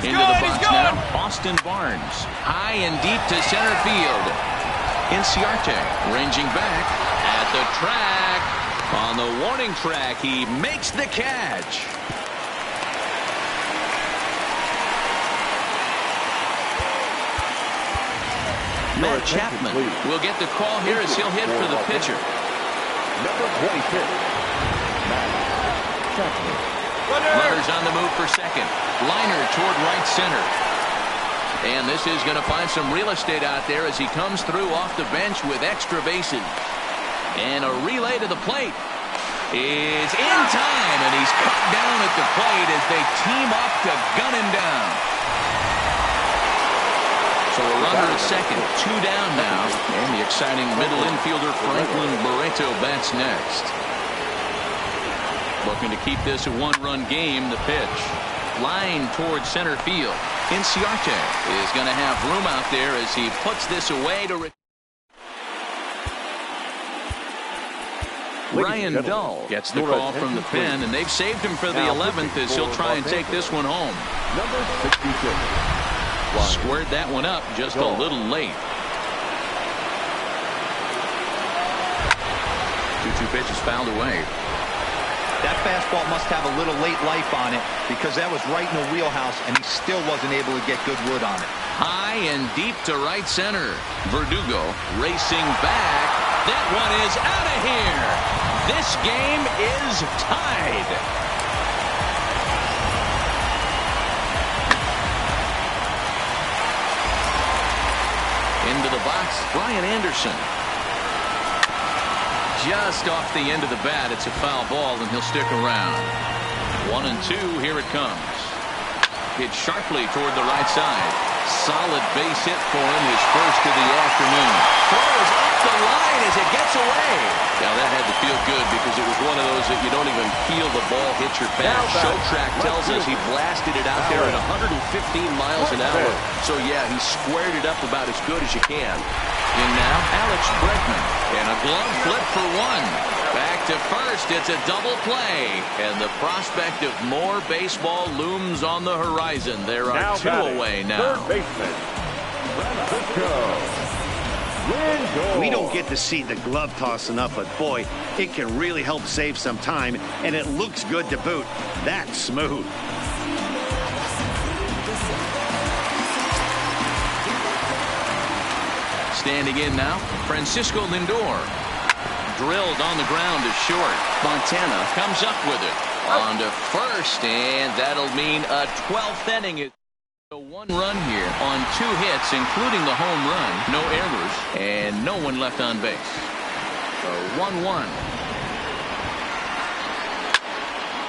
Into the box now, Austin Barnes. High and deep to center field. Inciarte ranging back at the track. On the warning track, he makes the catch. Matt Chapman will get the call here as he'll hit for the pitcher. Number 26, Matt Chapman. Runners on the move for second. Liner toward right center. And this is going to find some real estate out there as he comes through off the bench with extra bases. And a relay to the plate is in time, and he's cut down at the plate as they team up to gun him down. So a runner at second, 2 down now, and the exciting middle infielder Franklin Barreto bats next. Looking to keep this a 1-run game. The pitch, line towards center field. Inciarte is going to have room out there as he puts this away to. Ryan Dull gets the call from the pen, and they've saved him for the 11th as he'll try and take this one home. Number 66. Squared that one up just a little late. 2-2 pitch is fouled away. That fastball must have a little late life on it because that was right in the wheelhouse, and he still wasn't able to get good wood on it. High and deep to right center. Verdugo racing back. That one is out of here. This game is tied. Into the box, Brian Anderson. Just off the end of the bat, it's a foul ball, and he'll stick around. 1-2, here it comes. Hit sharply toward the right side. Solid base hit for him, his first of the afternoon. Throw is up the line as it gets away. Now that had to feel good because it was one of those that you don't even feel the ball hit your bat. Showtrack tells us he blasted it out there at 115 miles an hour. So yeah, he squared it up about as good as you can. And now Alex Bregman, and a glove flip for one. Back to first, it's a double play, and the prospect of more baseball looms on the horizon. There are now 2 away now. Third baseman, Francisco Lindor. We don't get to see the glove toss enough, but boy, it can really help save some time, and it looks good to boot. That's smooth. Standing in now, Francisco Lindor. Drilled on the ground to short. Montana comes up with it. On to first, and that'll mean a 12th inning. It's a 1 run here on 2 hits, including the home run. No errors, and no one left on base. So 1-1.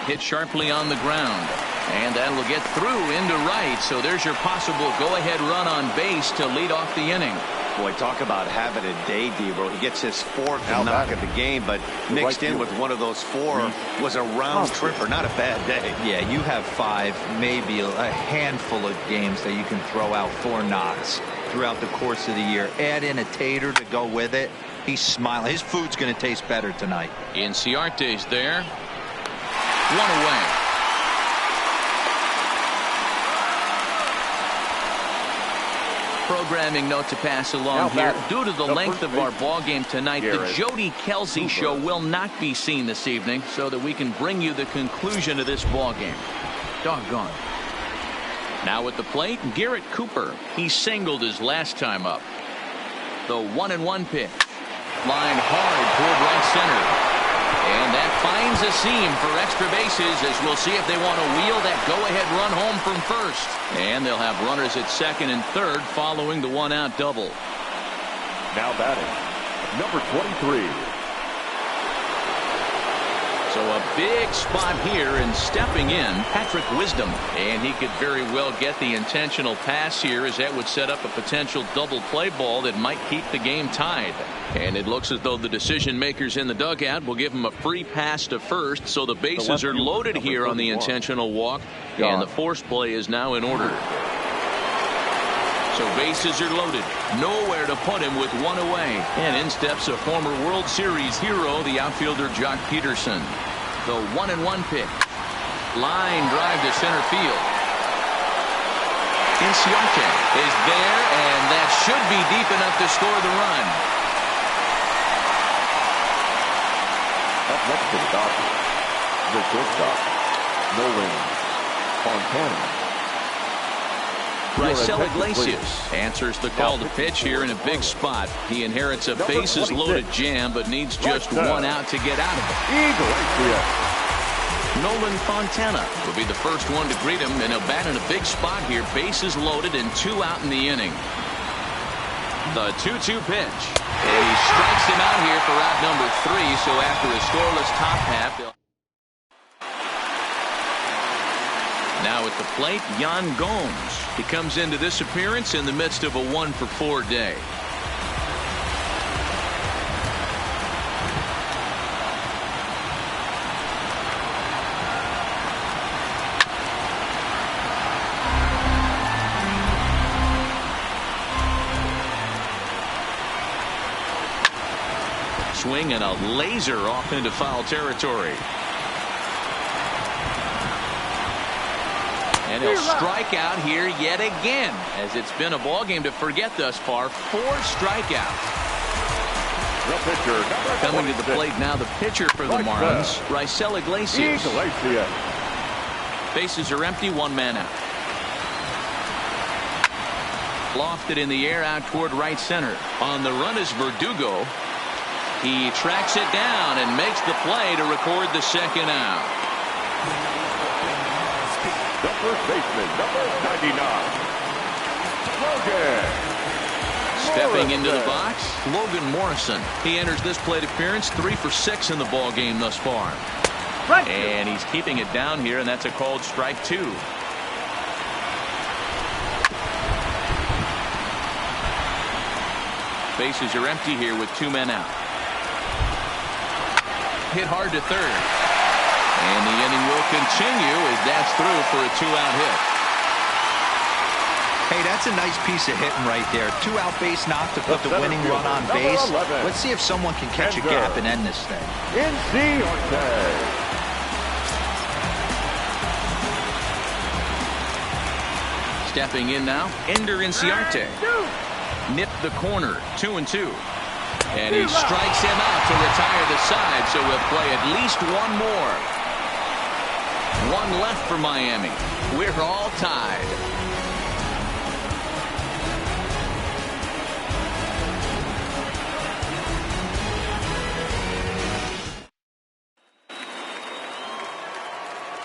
Hit sharply on the ground. And that'll get through into right. So there's your possible go-ahead run on base to lead off the inning. Boy, talk about having a day, Debro. He gets his 4th knock of the game, but mixed in with one of those 4 was a round tripper. Not a bad day. Yeah, you have 5, maybe a handful of games that you can throw out 4 knocks throughout the course of the year. Add in a tater to go with it. He's smiling. His food's going to taste better tonight. Inciarte's there. 1 away. Programming note to pass along here. Due to the length of our ball game tonight, the Jody Kelsey show will not be seen this evening so that we can bring you the conclusion of this ball game. Doggone. Now at the plate, Garrett Cooper. He singled his last time up. The 1-1 pitch. Line hard toward right center. And that finds a seam for extra bases as we'll see if they want to wheel that go-ahead run home from first. And they'll have runners at second and third following the 1-out double. Now batting, number 23. So a big spot here, and stepping in, Patrick Wisdom. And he could very well get the intentional pass here, as that would set up a potential double play ball that might keep the game tied. And it looks as though the decision makers in the dugout will give him a free pass to first, so the bases are loaded here on the intentional walk, and the force play is now in order. So bases are loaded. Nowhere to put him with 1 away. And in steps a former World Series hero, the outfielder Jock Peterson. The 1-1 pitch. Line drive to center field. Inciarte is there, and that should be deep enough to score the run. Up next to the Dodgers, the shortstop, Nolan Fontana. Raisel Iglesias answers the call to pitch here in a big spot. He inherits a bases-loaded jam, but needs just one out to get out of it. Iglesias. Nolan Fontana will be the first one to greet him, and he'll bat in a big spot here. Bases loaded and 2 out in the inning. The 2-2 pitch. And he strikes him out here for out number 3, so after a scoreless top half, they'll... Now at the plate, Yan Gomes. He comes into this appearance in the midst of a 1-for-4 day. Swing and a laser off into foul territory. And he'll strike out here yet again, as it's been a ball game to forget thus far. 4 strikeouts. The pitcher, Coming to the plate now, the pitcher for the Marlins, Raisel Iglesias. Bases are empty, 1 man out. Lofted in the air out toward right center. On the run is Verdugo. He tracks it down and makes the play to record the second out. The first baseman, number 99, Logan Stepping into the Morrison. box, Logan Morrison. He enters this plate appearance 3 for 6 in the ball game thus far. And he's keeping it down here, and that's a called strike 2. Bases are empty here with 2 men out. Hit hard to third. And the inning will continue as that's through for a 2-out hit. Hey, that's a nice piece of hitting right there. 2-out base knock to put the winning run on base. Let's see if someone can catch a gap and end this thing. Inciarte. Stepping in now, Ender Inciarte. Nipped the corner, 2-2. And he strikes him out to retire the side, so we'll play at least one more. 1 left for Miami. We're all tied.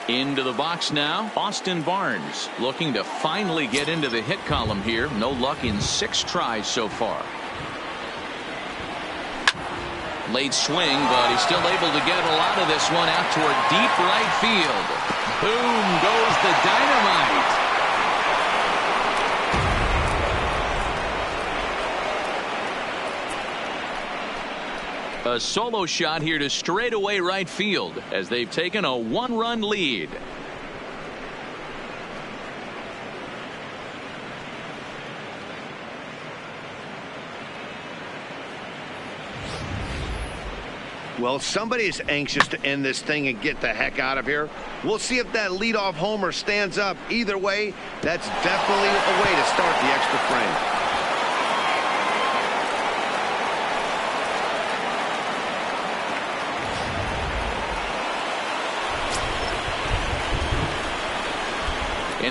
Into the box now, Austin Barnes looking to finally get into the hit column here. No luck in 6 tries so far. Late swing, but he's still able to get a lot of this one out toward deep right field. Boom goes the dynamite. A solo shot here to straightaway right field as they've taken a 1-run lead. Well, somebody is anxious to end this thing and get the heck out of here. We'll see if that leadoff homer stands up. Either way, that's definitely a way to start the extra frame.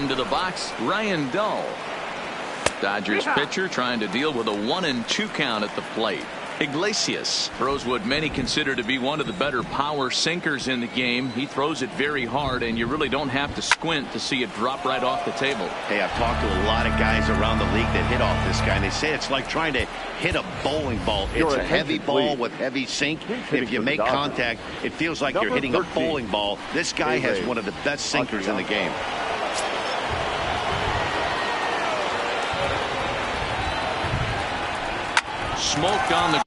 Into the box, Ryan Dull. Dodgers pitcher trying to deal with a 1-2 count at the plate. Iglesias throws what many consider to be one of the better power sinkers in the game. He throws it very hard, and you really don't have to squint to see it drop right off the table. Hey, I've talked to a lot of guys around the league that hit off this guy, and they say it's like trying to hit a bowling ball. It's a heavy ball with heavy sink. If you make contact, it feels like you're hitting a bowling ball. This guy has one of the best sinkers in the game. Smoke on the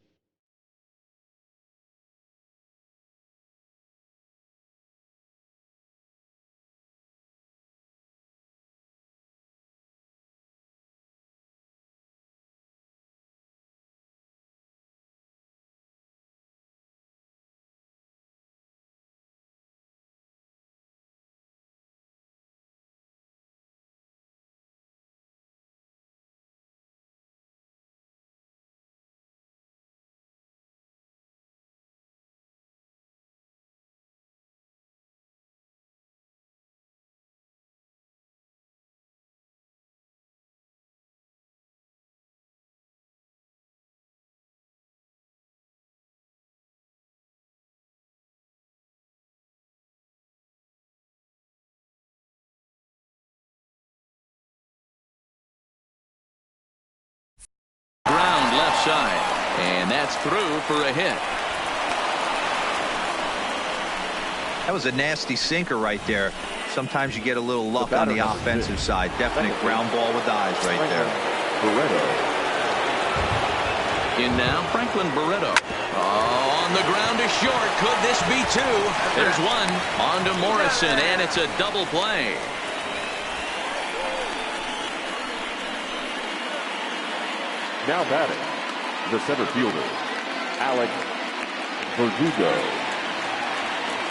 side. And that's through for a hit. That was a nasty sinker right there. Sometimes you get a little luck on the offensive side. Definite ground ball with eyes right there. Barreto. In now, Franklin Barreto. Oh, on the ground to short. Could this be two? There's one. On to Morrison, and it's a double play. Now batting, the center fielder, Alex Verdugo.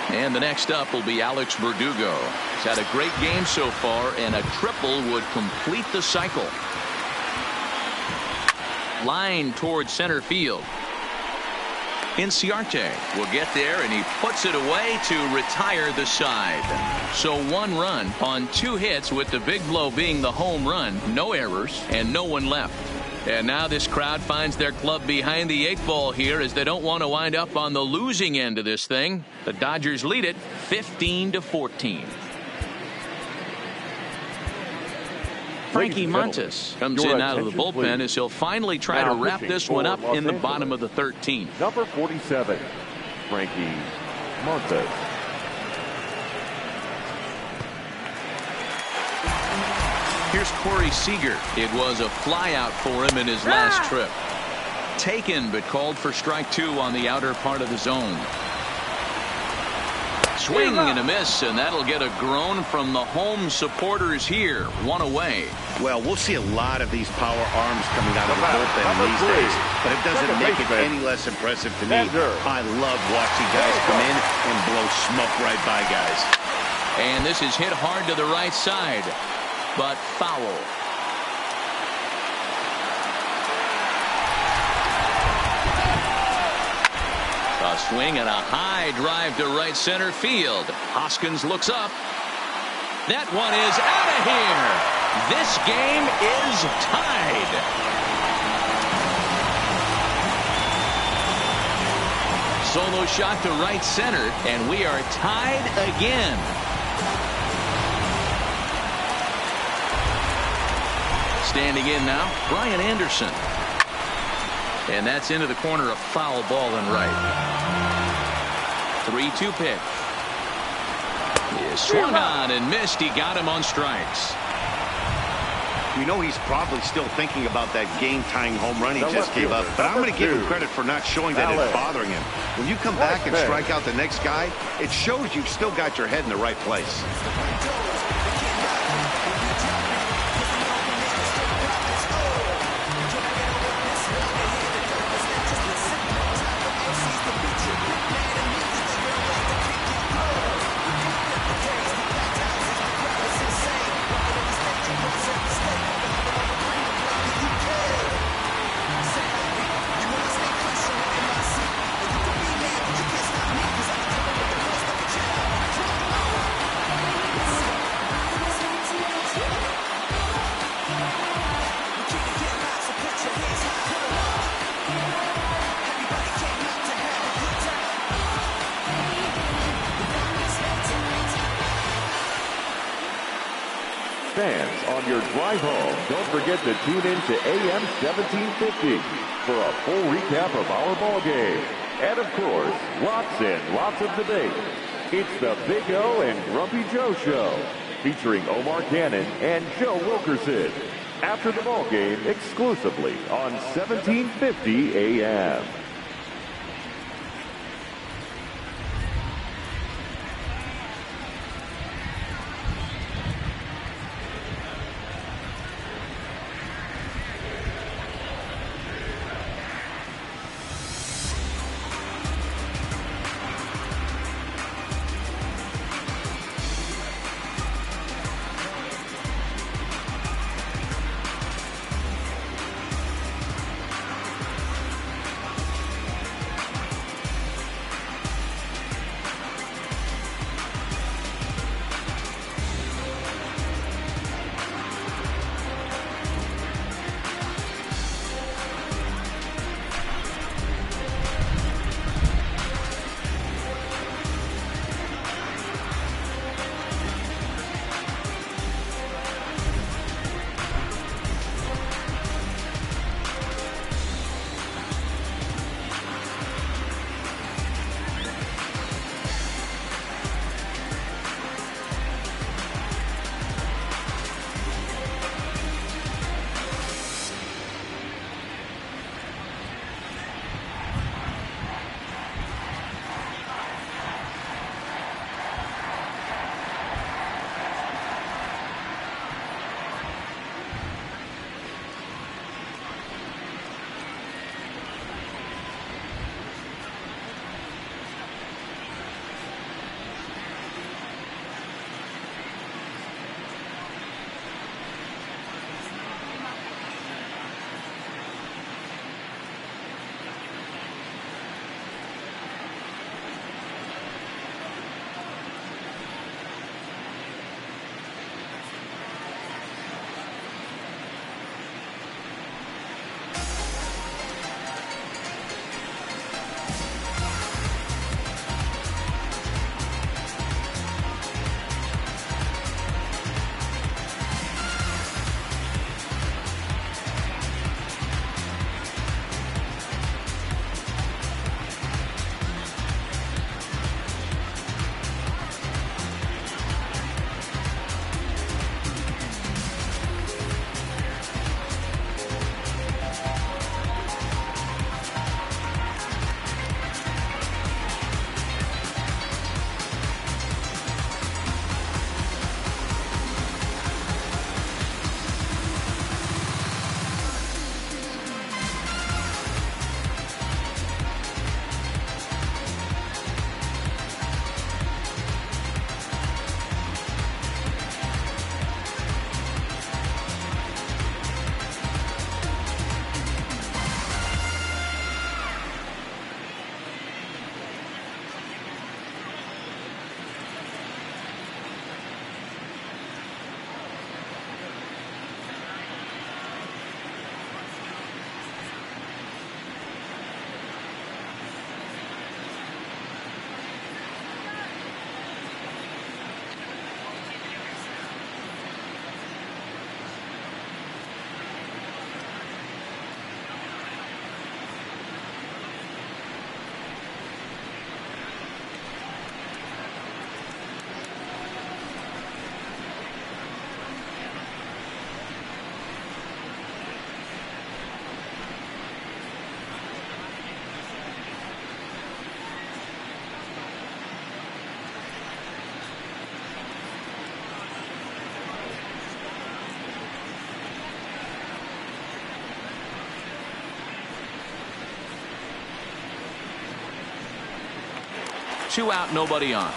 And the next up will be Alex Verdugo. He's had a great game so far, and a triple would complete the cycle. Line towards center field. Inciarte will get there, and he puts it away to retire the side. So 1 run on 2 hits, with the big blow being the home run. No errors and no one left. And now this crowd finds their club behind the 8 ball here, as they don't want to wind up on the losing end of this thing. The Dodgers lead it 15-14. Frankie Montas comes in out of the bullpen as he'll finally try to wrap this one up in the bottom of the 13th. Number 47, Frankie Montas. Here's Corey Seager. It was a flyout for him in his last trip. Taken, but called for strike 2 on the outer part of the zone. Swing and a miss, and that'll get a groan from the home supporters here. 1 away. Well, we'll see a lot of these power arms coming out of the bullpen these days, but it doesn't make it any less impressive to me. I love watching guys come in and blow smoke right by guys. And this is hit hard to the right side, but foul. A swing and a high drive to right center field. Hoskins looks up. That one is out of here. This game is tied. Solo shot to right center, and we are tied again. Standing in now, Brian Anderson. And that's into the corner, a foul ball and right. 3-2 pitch. He swung on and missed. He got him on strikes. You know he's probably still thinking about that game-tying home run he just gave up, but I'm going to give him credit for not showing that it's bothering him. When you come back and strike out the next guy, it shows you've still got your head in the right place. Fans, on your drive home, don't forget to tune in to AM 1750 for a full recap of our ball game. And of course, lots and lots of debate. It's the Big O and Grumpy Joe Show, featuring Omar Cannon and Joe Wilkerson. After the ball game, exclusively on 1750 AM. 2 out, nobody on.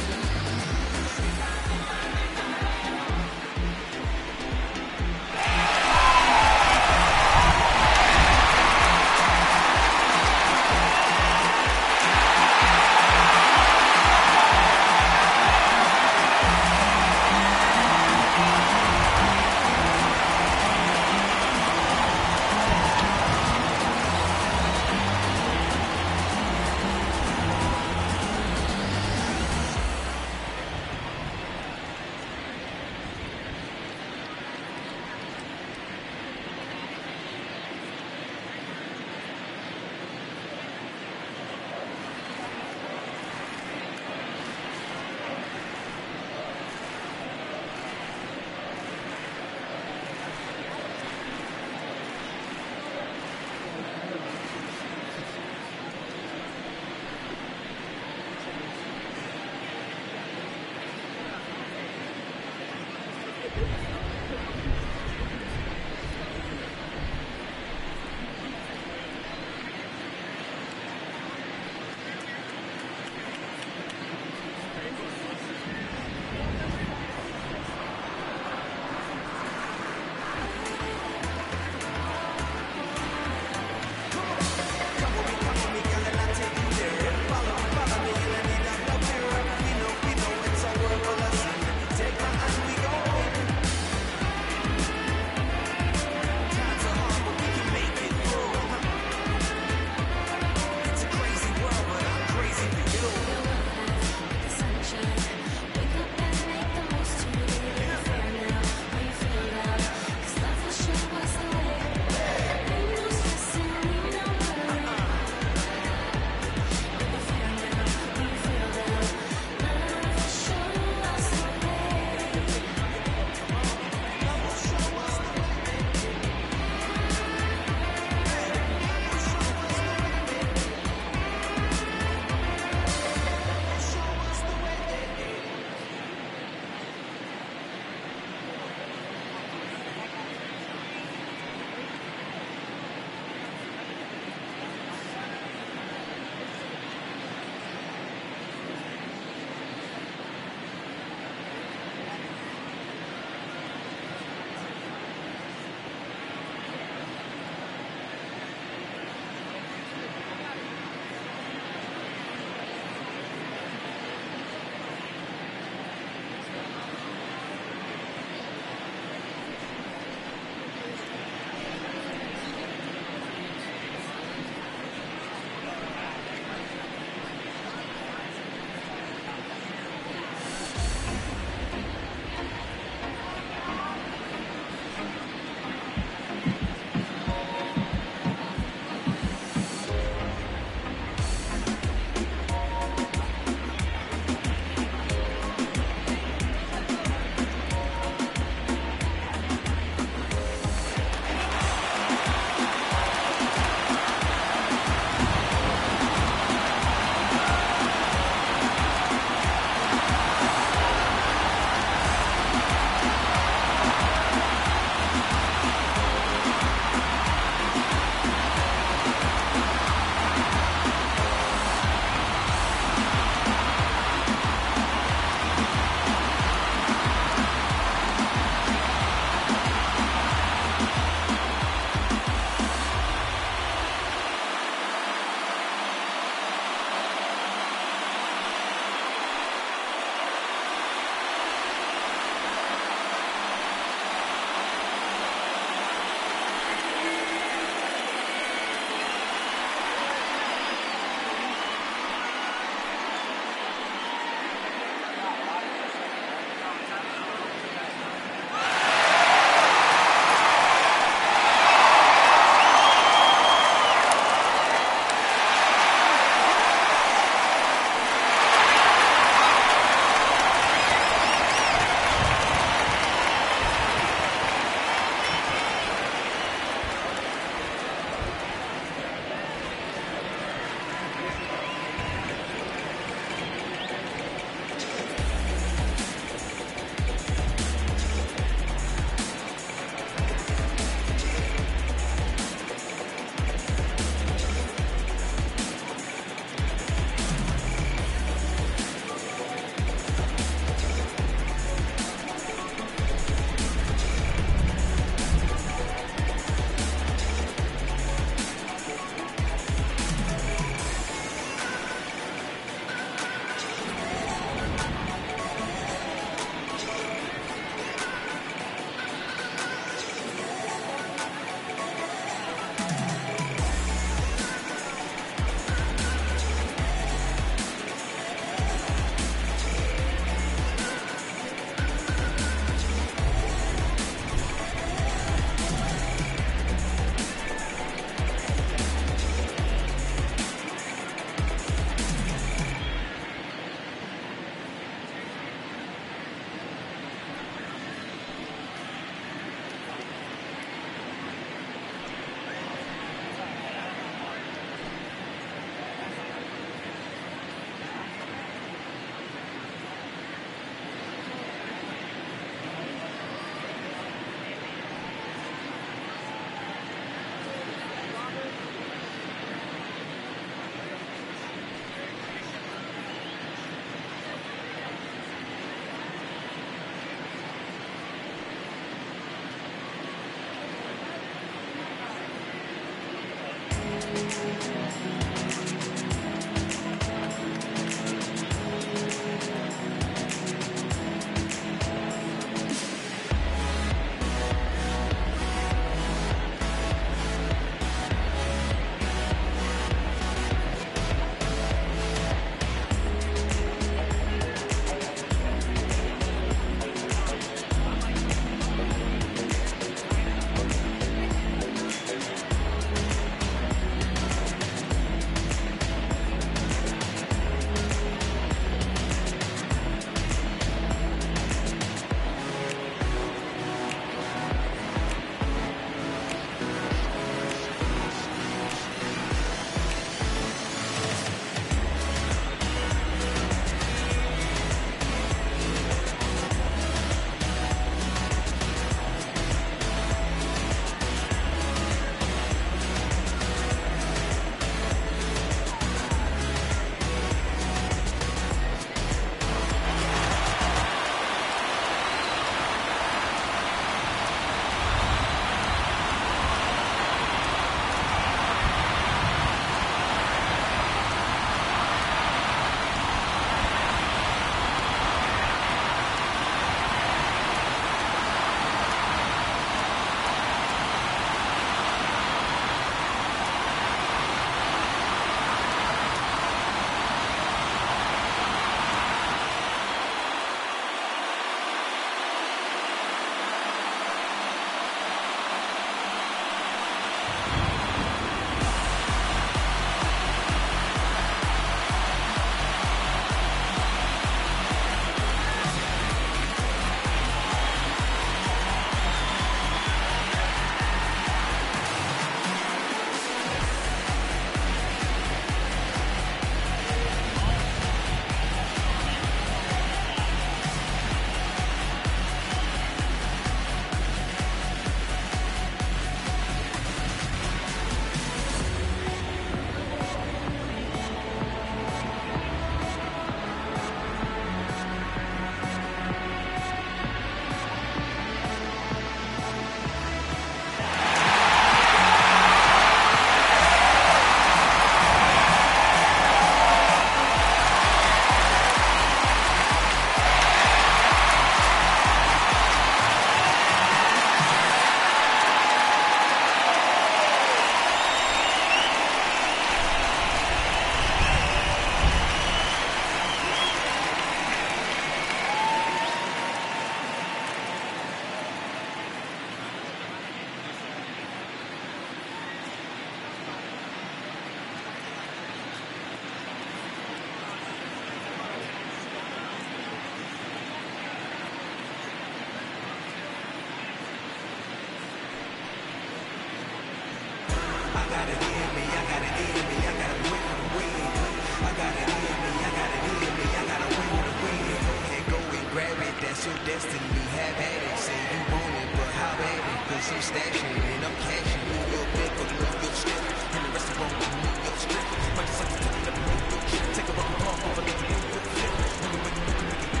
That's your destiny, have at it. Say you want it, but how at it? Cause I'm stashing and I'm cashing. Move your bed, but move your strip. And the rest of won't move your strip. Might just like to take it up and move your trip. Take a rock and pump over, let the move your flip. When you make it,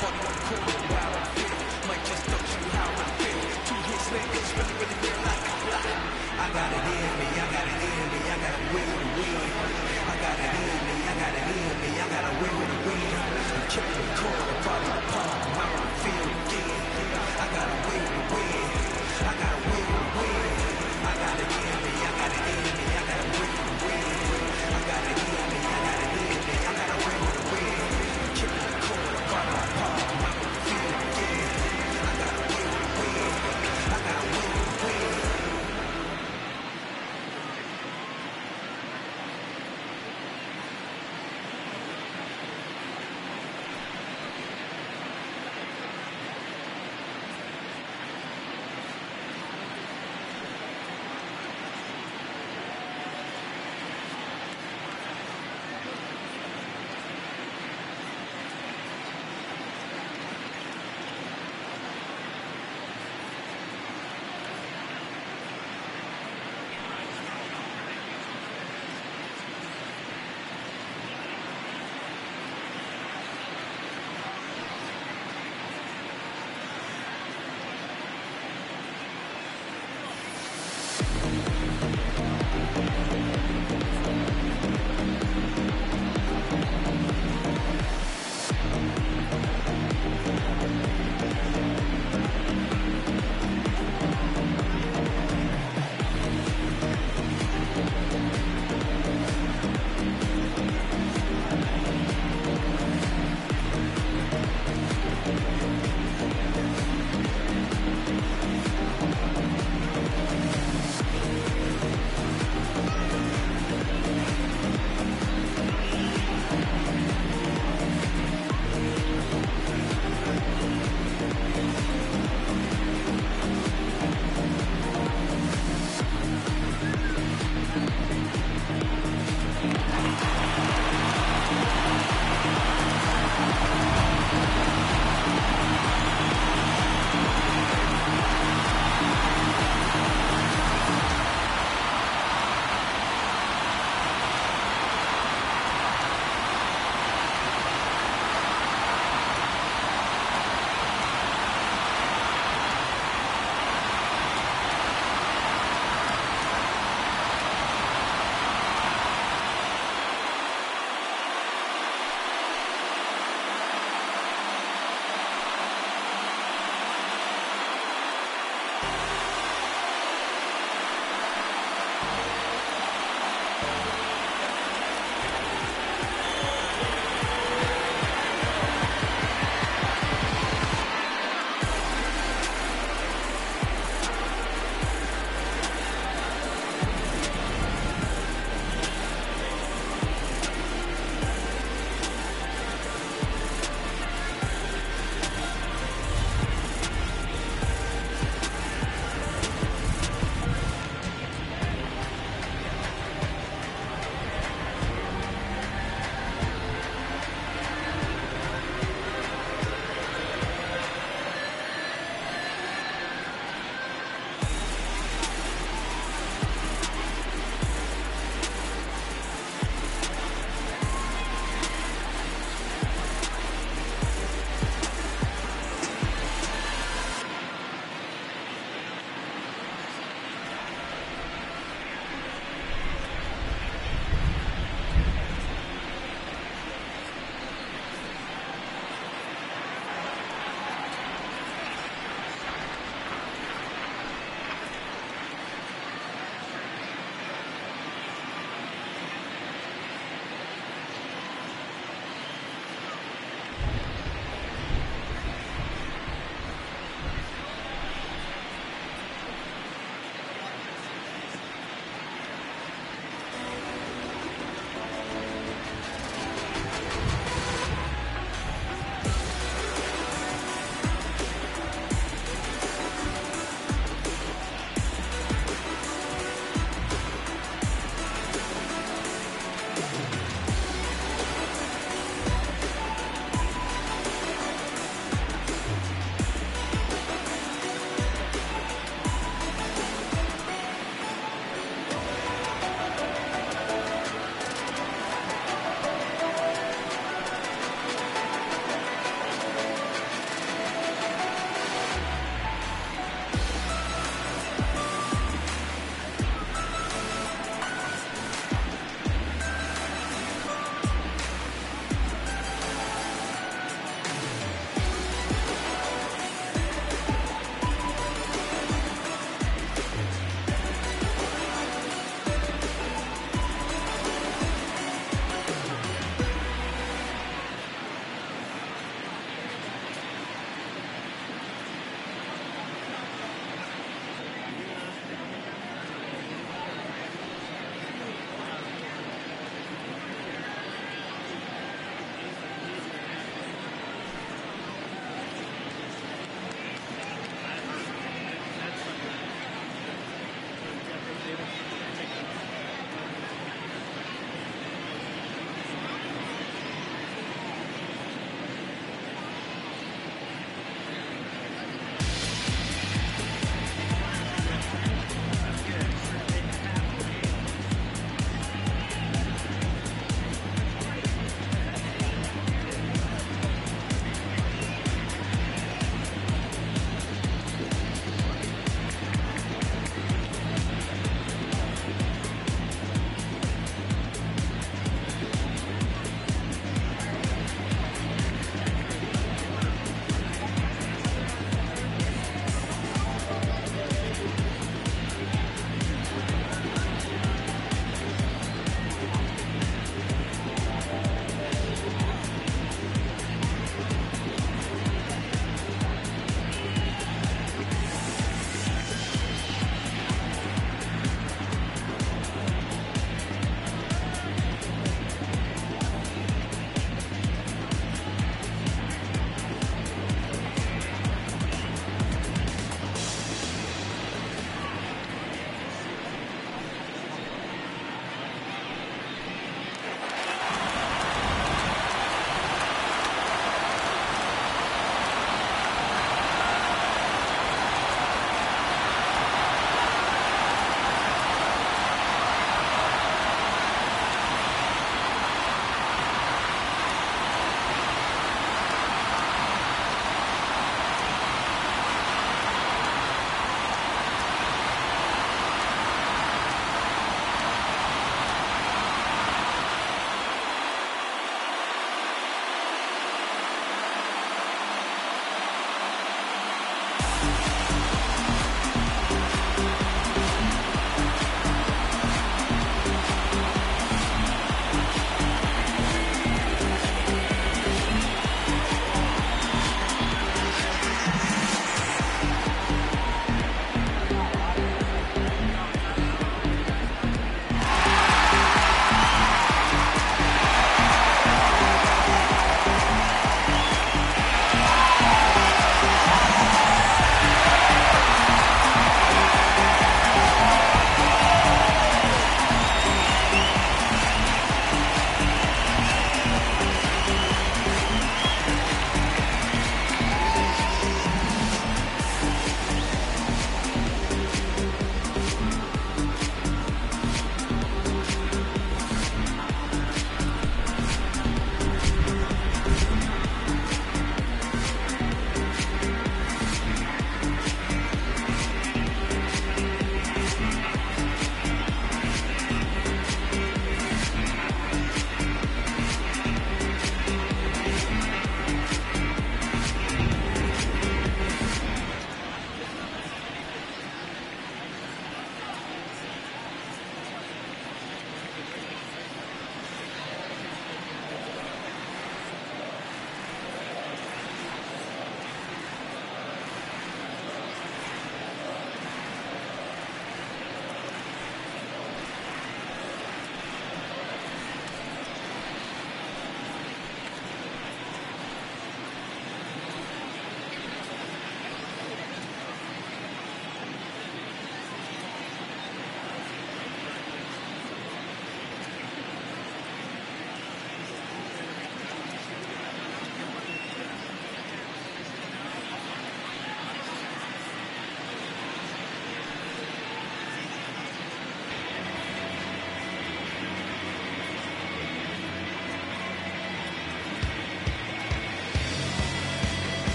party on the corner, while I feel. Might just touch you how I feel. 2 hits later, it's really, really real like I got it in me, I got it in me, I got a will to win. I got it in me, I got it in me, I got a will to win. Chip in the corner, body to palm, how I feel again. I got a will to win, I got a will to win. I got it in me, I got it in me, I got a will to win. I got it in me, I got it in me, I got a will to win. Chip in the corner, body to palm, how I feel again. I got a will to win, I got a will to win.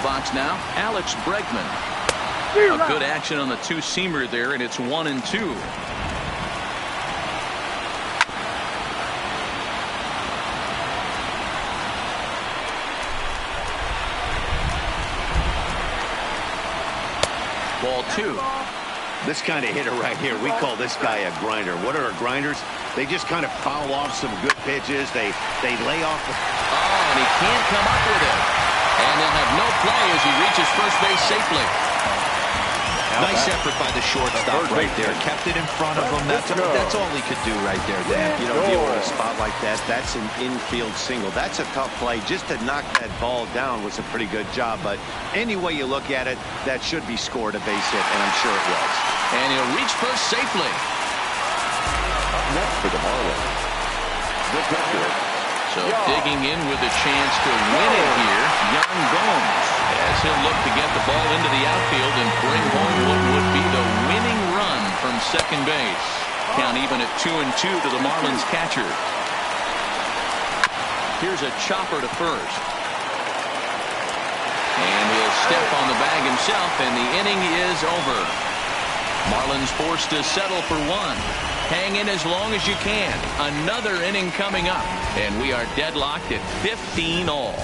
box now, Alex Bregman. A good action on the two-seamer there, and it's 1-2. Ball 2. This kind of hitter right here, we call this guy a grinder. What are grinders? They just kind of foul off some good pitches. They lay off. And he can't come up with it. And they'll have no play as he reaches first base safely. Nice effort by the shortstop right there. Kept it in front of him. That's all he could do right there, Dan. You know, deal with a spot like that. That's an infield single. That's a tough play. Just to knock that ball down was a pretty good job. But any way you look at it, that should be scored a base hit, and I'm sure it was. And he'll reach first safely. Up next for the Marlins, the catcher. So digging in with a chance to win it here, Yan Gomes, as he'll look to get the ball into the outfield and bring home what would be the winning run from second base. Count even at 2-2 to the Marlins catcher. Here's a chopper to first. And he'll step on the bag himself, and the inning is over. Marlins forced to settle for one. Hang in as long as you can. Another inning coming up, and we are deadlocked at 15 all.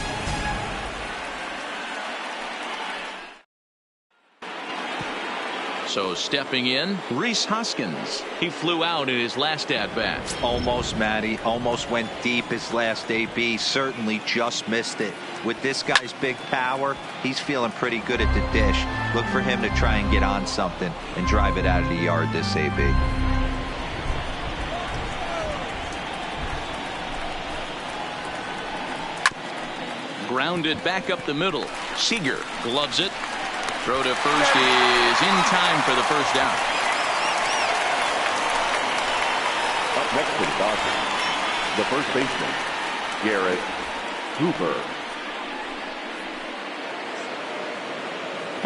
So stepping in, Rhys Hoskins. He flew out in his last at-bat. Almost, Matty. Almost went deep his last AB. Certainly just missed it. With this guy's big power, he's feeling pretty good at the dish. Look for him to try and get on something and drive it out of the yard this AB. Grounded back up the middle. Seager gloves it. Throw to first is in time for the first down. Up next for the Dodgers, the first baseman, Garrett Cooper.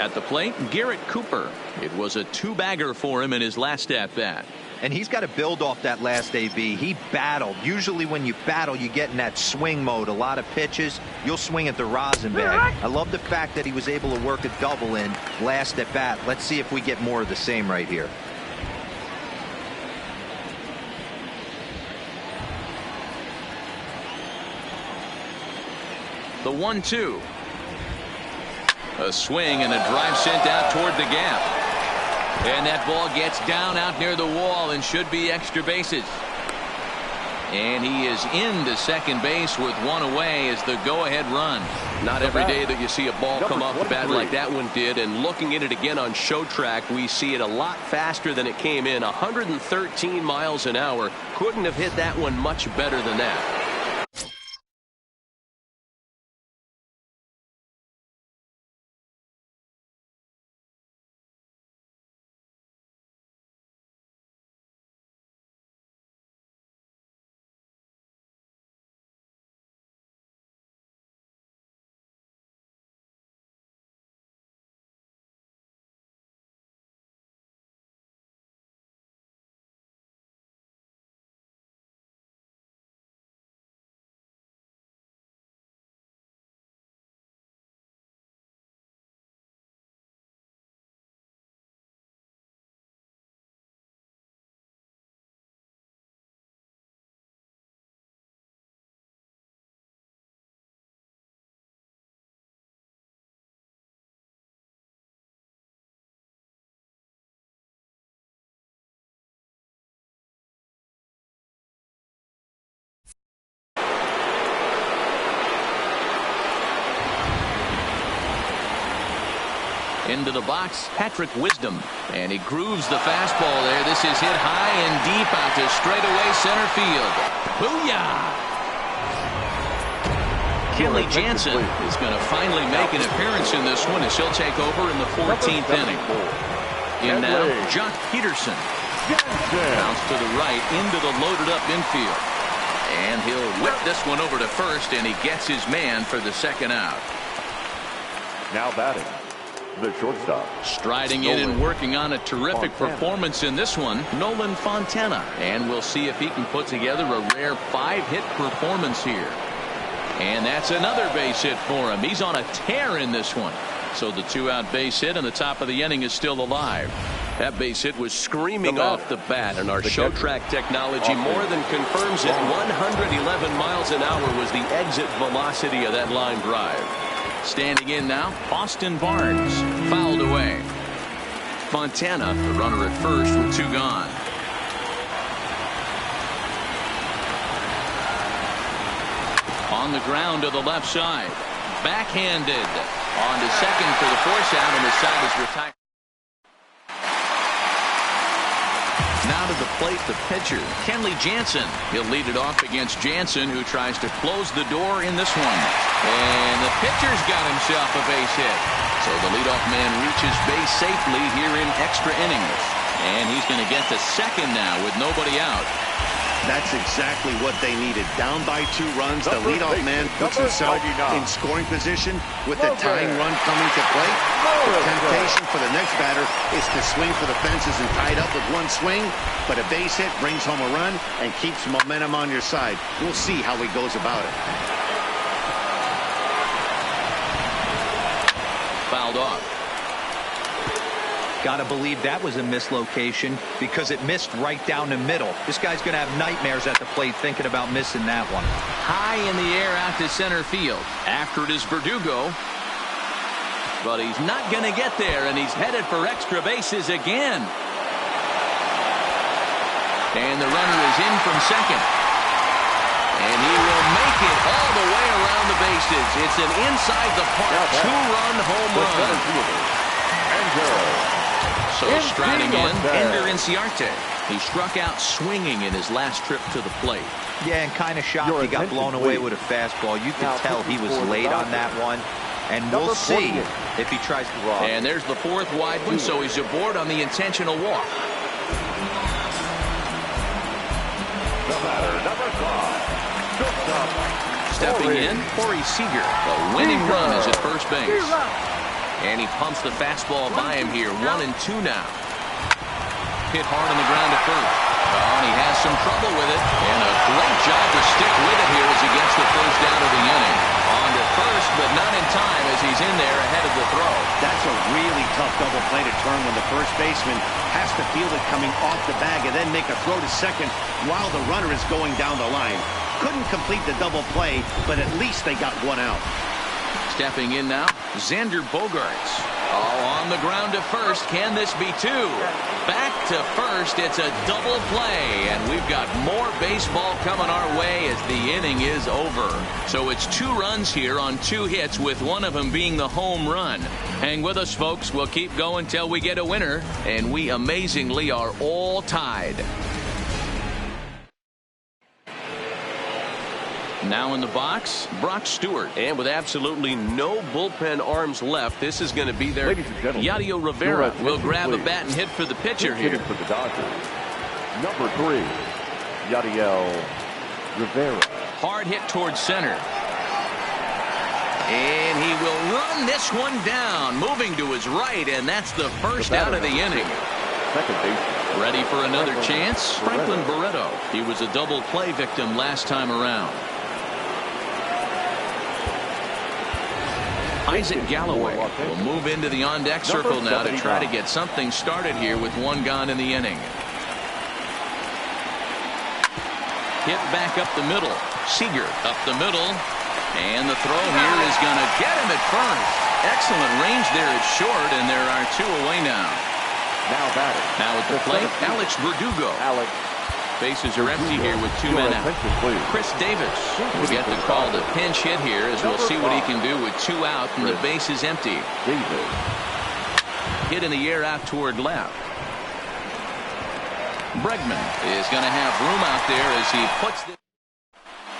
At the plate, Garrett Cooper. It was a two-bagger for him in his last at-bat. And he's got to build off that last AB. He battled. Usually when you battle, you get in that swing mode. A lot of pitches, you'll swing at the rosin bag. I love the fact that he was able to work a double in last at bat. Let's see if we get more of the same right here. The 1-2. A swing and a drive sent out toward the gap. And that ball gets down out near the wall and should be extra bases. And he is into second base with one away as the go-ahead run. Not every day that you see a ball come off the bat like that one did. And looking at it again on Show Track, we see it a lot faster than it came in. 113 miles an hour. Couldn't have hit that one much better than that. Into the box, Patrick Wisdom. And he grooves the fastball there. This is hit high and deep out to straightaway center field. Booyah! Kenley Jansen is going to finally make an appearance in this one as he'll take over in the 14th inning. In now, Jock Peterson. Bounce to the right into the loaded up infield. And he'll whip this one over to first, and he gets his man for the second out. Now batting, the shortstop. Striding in and working on a terrific performance in this one, Nolan Fontana. And we'll see if he can put together a rare 5-hit performance here. And that's another base hit for him. He's on a tear in this one. So the 2-out base hit and the top of the inning is still alive. That base hit was screaming off the bat, and our show track technology more than confirms it. 111 miles an hour was the exit velocity of that line drive. Standing in now, Austin Barnes. Fouled away. Fontana, the runner at first with 2 gone. On the ground to the left side. Backhanded. On to second for the force out, and the side is retired. Now to the plate, the pitcher, Kenley Jansen. He'll lead it off against Jansen, who tries to close the door in this one. And the pitcher's got himself a base hit. So the leadoff man reaches base safely here in extra innings. And he's going to get to second now with nobody out. That's exactly what they needed. Down by 2 runs, the leadoff man puts himself in scoring position with the tying run coming to plate. The temptation for the next batter is to swing for the fences and tie it up with 1 swing, but a base hit brings home a run and keeps momentum on your side. We'll see how he goes about it. Fouled off. Got to believe that was a mislocation because it missed right down the middle. This guy's going to have nightmares at the plate thinking about missing that one. High in the air out to center field. After it is Verdugo. But he's not going to get there, and he's headed for extra bases again. And the runner is in from second. And he will make it all the way around the bases. It's an inside the park 2-run home run. So striding in, Ender Inciarte. He struck out swinging in his last trip to the plate. Yeah, and kind of shocked he got blown away with a fastball. You could tell he was late on that one. And we'll see if he tries to rob. And there's the 4th wide one, so he's aboard on the intentional walk. The batter, number 5. Stepping in, Corey Seager. The winning run is at first base. And he pumps the fastball by him here. 1-2 now. Hit hard on the ground at first. And he has some trouble with it. And a great job to stick with it here as he gets the first out of the inning. On to first, but not in time as he's in there ahead of the throw. That's a really tough double play to turn when the first baseman has to field it coming off the bag and then make a throw to second while the runner is going down the line. Couldn't complete the double play, but at least they got 1 out. Stepping in now, Xander Bogaerts. On the ground to first. Can this be 2? Back to first. It's a double play. And we've got more baseball coming our way as the inning is over. So it's 2 runs here on 2 hits, with one of them being the home run. Hang with us, folks. We'll keep going till we get a winner. And we amazingly are all tied. Now in the box, Brock Stewart. And with absolutely no bullpen arms left, this is going to be their Yadier Rivera will grab a bat and hit for the pitcher here. For the Dodgers. Number 3, Yadier Rivera. Hard hit towards center. And he will run this one down, moving to his right, and that's the first out of the inning. Second base. Ready for another chance? Franklin Barreto. He was a double play victim last time around. Isaac Galloway will move into the on-deck circle now to try to get something started here with 1 gone in the inning. Hit back up the middle. Seager up the middle. And the throw here is going to get him at first. Excellent range there at short, and there are 2 away now. Now at the plate, Alex Verdugo. Bases are empty here with 2 men out. Chris Davis will get the call to pinch hit here, as we'll see what he can do with 2 out and the base is empty. Hit in the air out toward left. Bregman is going to have room out there as he puts the...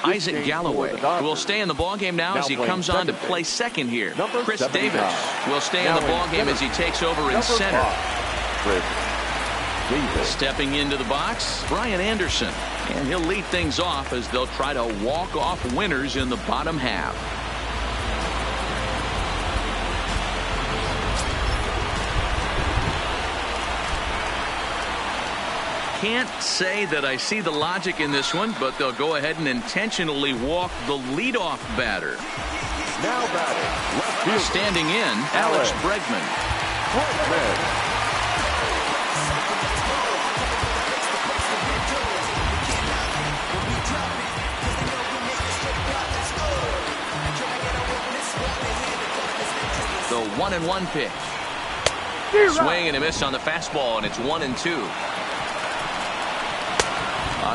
Isaac Galloway will stay in the ballgame now as he comes on to play second here. Chris Davis will stay in the ballgame as he takes over in center. Stepping into the box, Brian Anderson. And he'll lead things off as they'll try to walk off winners in the bottom half. Can't say that I see the logic in this one, but they'll go ahead and intentionally walk the leadoff batter. Now batting, left field. Standing in, Alex Bregman. The 1-1 pitch. Swing and a miss on the fastball, and it's 1-2.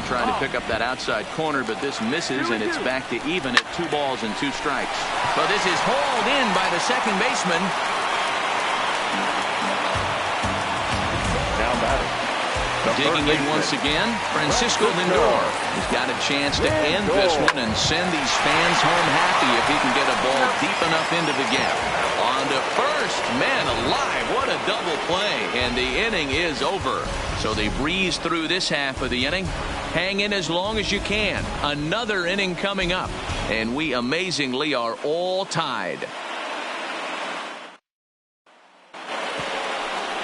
Trying to pick up that outside corner, but this misses, and it's back to even at 2 balls and 2 strikes. But this is hauled in by the second baseman. Now batting. Digging in once again, Francisco Lindor. He's got a chance to end this one and send these fans home happy if he can get a ball deep enough into the gap. On to first. Man alive, what a double play. And the inning is over. So they breeze through this half of the inning. Hang in as long as you can. Another inning coming up. And we amazingly are all tied.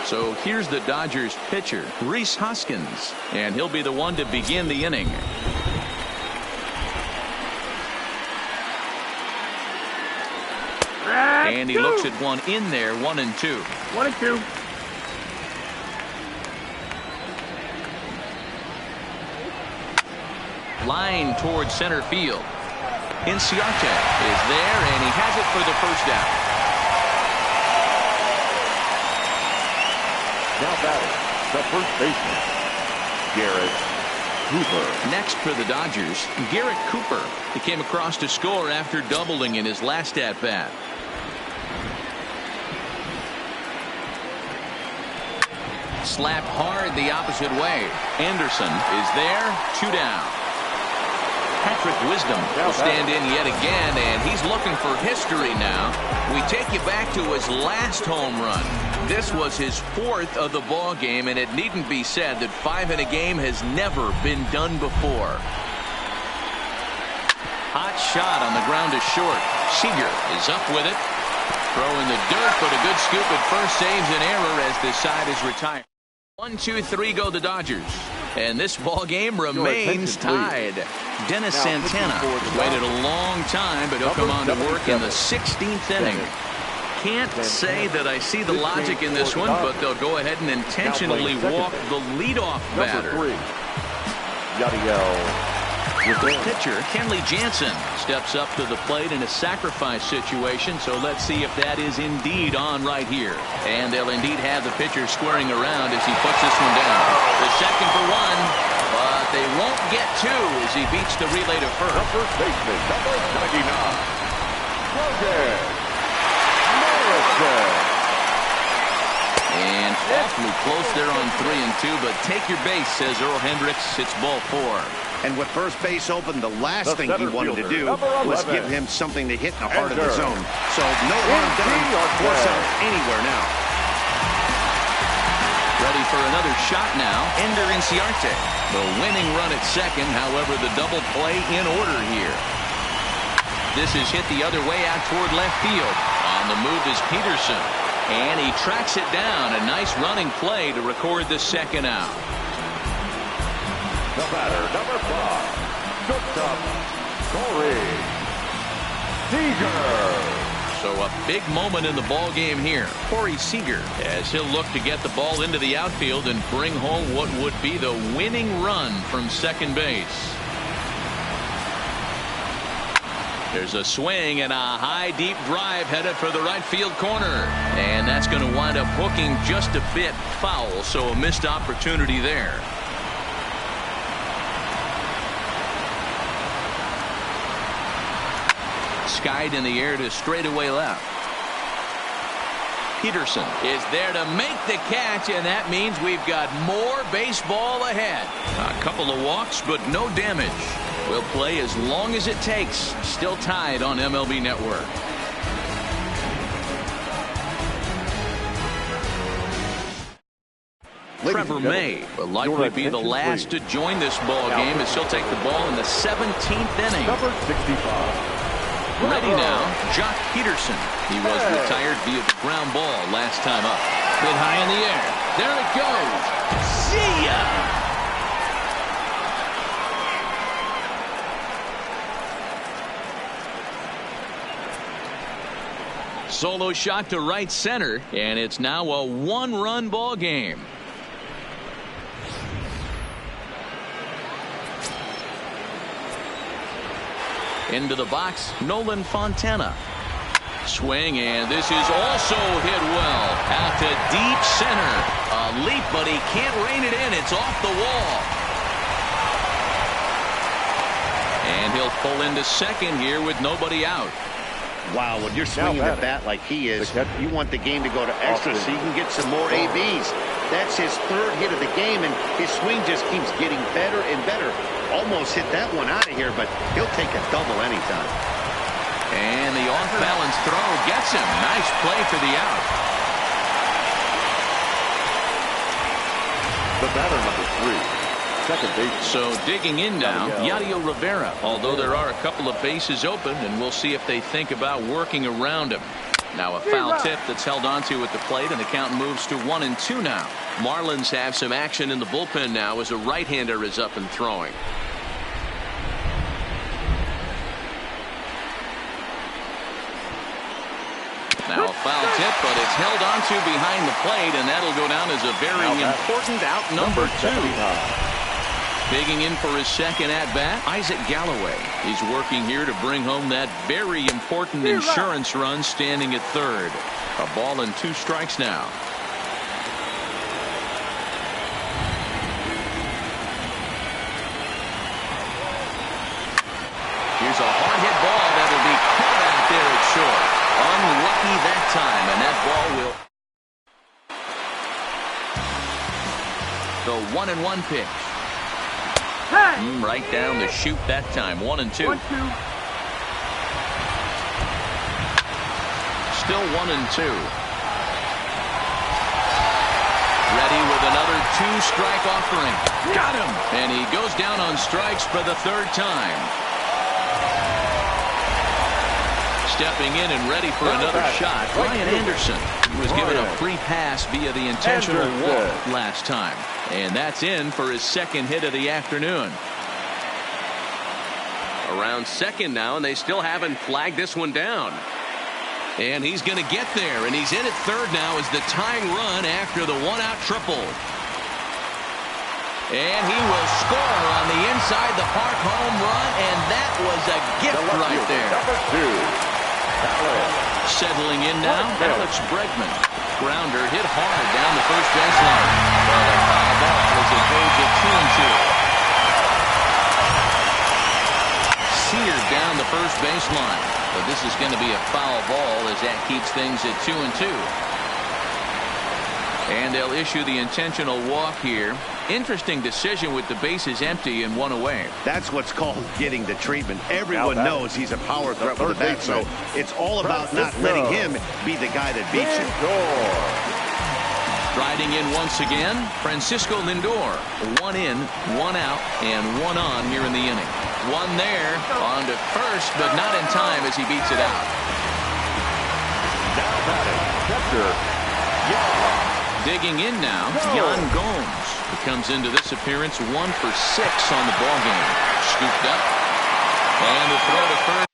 So here's the Dodgers pitcher, Rhys Hoskins, and he'll be the one to begin the inning. And he looks at one in there, 1-2. 1-2. Line towards center field. Inciarte is there, and he has it for the first out. Now batting, the first baseman, Garrett Cooper. Next for the Dodgers, Garrett Cooper. He came across to score after doubling in his last at-bat. Slapped hard the opposite way. Anderson is there, 2 down. Patrick Wisdom will stand in yet again, and he's looking for history now. We take you back to his last home run. This was his 4th of the ball game, and it needn't be said that 5 in a game has never been done before. Hot shot on the ground to short. Seager is up with it. Throwing the dirt, but a good scoop at first saves an error as this side is retired. 1-2-3 go the Dodgers. And this ball game remains tied. Dennis Santana waited a long time, but he'll come on to work in the 16th inning. Can't say that I see the logic in this one, but they'll go ahead and intentionally walk the leadoff batter. The pitcher, Kenley Jansen, steps up to the plate in a sacrifice situation, so let's see if that is indeed on right here. And they'll indeed have the pitcher squaring around as he puts this one down. The second for 1, but they won't get 2 as he beats the relay to first. The first baseman, number 99, Logan Morrison. And awfully close there on 3 and 2, but take your base, says Earl Hendricks. It's ball 4. And with first base open, the last thing he wanted to do was give him something to hit in the heart of the zone. So no harm done. Force out anywhere now. Ready for another shot now. Ender Inciarte. The winning run at second. However, the double play in order here. This is hit the other way out toward left field. On the move is Peterson. And he tracks it down. A nice running play to record the second out. The batter, number 5, shortstop, Corey Seager. So a big moment in the ball game here. Corey Seager, as he'll look to get the ball into the outfield and bring home what would be the winning run from second base. There's a swing and a high deep drive headed for the right field corner. And that's going to wind up hooking just a bit foul, so a missed opportunity there. Skied in the air to straightaway left. Peterson is there to make the catch, and that means we've got more baseball ahead. A couple of walks, but no damage. We'll play as long as it takes. Still tied on MLB Network. Trevor May will likely be the last to join this ball game as he'll take the ball in the 17th inning. Number 65. Ready now, Jock Peterson. He was retired via the ground ball last time up. Hit high in the air. There it goes. See ya! solo shot to right center, and it's now a one-run ball game. Into the box, Nolan Fontana. Swing, and this is also hit well. Out to deep center. A leap, but he can't rein it in. It's off the wall. And he'll pull into second here with nobody out. Wow, when you're swinging the bat like he is, you want the game to go to extra so you can get some more ABs. That's his third hit of the game, and his swing just keeps getting better and better. Almost hit that one out of here, but he'll take a double anytime. And the off-balance throw gets him. Nice play for the out. The batter, number 3, second base. So digging in now, Yadier Rivera. Although there are a couple of bases open, and we'll see if they think about working around him. Now a foul tip that's held onto at the plate, and the count moves to 1-2 now. Marlins have some action in the bullpen now as a right-hander is up and throwing. Now a foul tip, but it's held onto behind the plate, and that'll go down as a very important out number 2. Digging in for his second at-bat, Isaac Galloway. He's working here to bring home that very important insurance run, standing at third. A ball and 2 strikes now. Here's a hard hit ball that'll be caught out there at short. Unlucky that time, and that ball will. The 1-1 pitch. Right down the chute that time. 1-2. Still 1-2. Ready with another 2-strike offering. Got him. And he goes down on strikes for the 3rd time. Stepping in and ready for another shot, Ryan Anderson. He was given a free pass via the intentional walk last time. And that's in for his second hit of the afternoon. Around second now, and they still haven't flagged this one down. And he's going to get there, and he's in at third now as the tying run after the 1-out triple. And he will score on the inside the park home run, and that was a gift right there. Number 2. Settling in now, Alex Bregman. Grounder hit hard down the first baseline. Well, a foul ball as it goes at 2-2. Seared down the first baseline. But this is going to be a foul ball as that keeps things at 2-2. And they'll issue the intentional walk here. Interesting decision with the bases empty and 1 away. That's what's called getting the treatment. Everyone knows he's a power threat with the bat, so it's all about not letting him be the guy that beats you. Riding in once again, Francisco Lindor. 1 in, 1 out, and 1 on here in the inning. 1 there, on to first, but not in time as he beats it out. Now batting, catcher, Digging in now, Yan Gomes. He comes into this appearance 1 for 6 on the ball game. Scooped up, and the throw to first.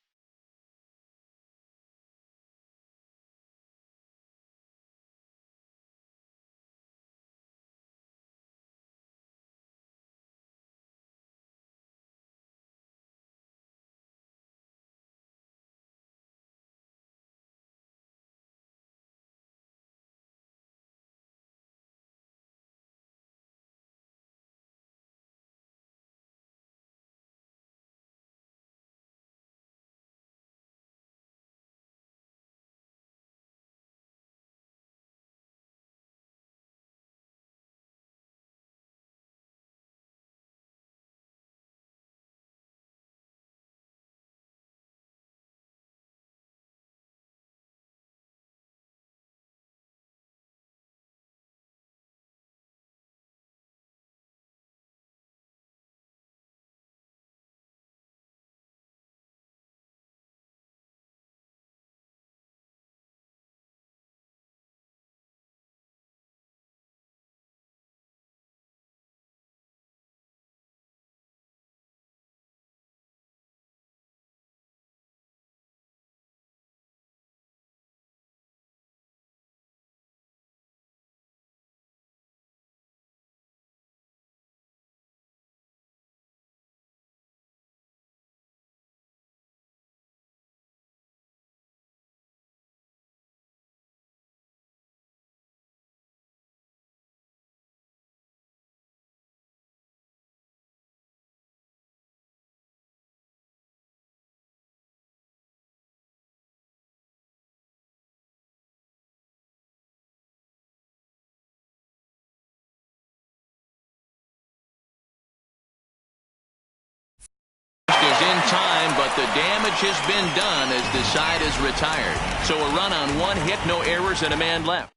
in time, but the damage has been done as the side is retired. So a run on 1 hit, no errors, and a man left.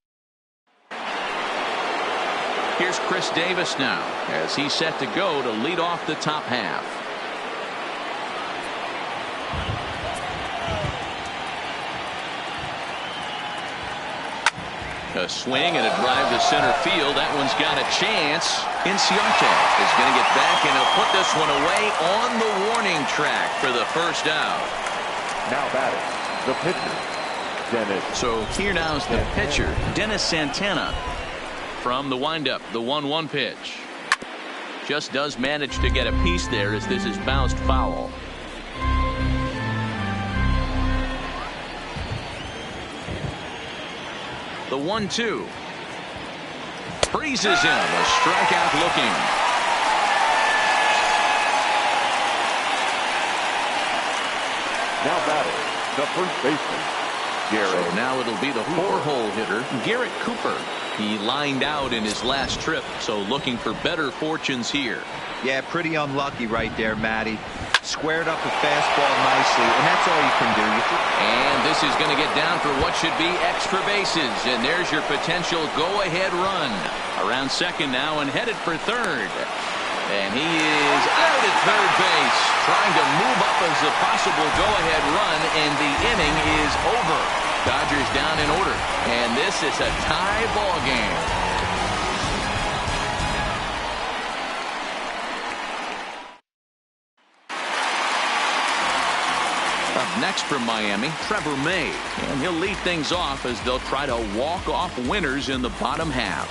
Here's Chris Davis now as he's set to go to lead off the top half. A swing and a drive to center field. That one's got a chance. Inciarte is going to get back, and he'll put this one away on the warning track for the first out. Now batting, the pitcher, Dennis. So here now is the pitcher, Dennis Santana. From the windup, the 1-1 pitch. Just does manage to get a piece there as this is bounced foul. The 1-2. Freezes him. A strikeout looking. Now batting, the first baseman, Garrett. So now it'll be the 4-hole hitter, Garrett Cooper. He lined out in his last trip, so looking for better fortunes here. Yeah, pretty unlucky right there, Matty. Squared up the fastball nicely, and that's all you can do. And this is going to get down for what should be extra bases. And there's your potential go-ahead run. Around second now and headed for third. And he is out at third base, trying to move up as a possible go-ahead run, and the inning is over. Dodgers down in order, and this is a tie ball game. Up next from Miami, Trevor May, and he'll lead things off as they'll try to walk off winners in the bottom half.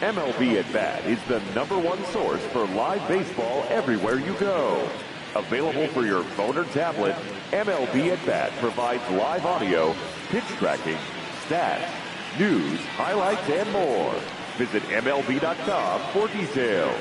MLB At Bat is the #1 source for live baseball everywhere you go. Available for your phone or tablet, MLB At Bat provides live audio, pitch tracking, stats, news, highlights, and more. Visit MLB.com for details.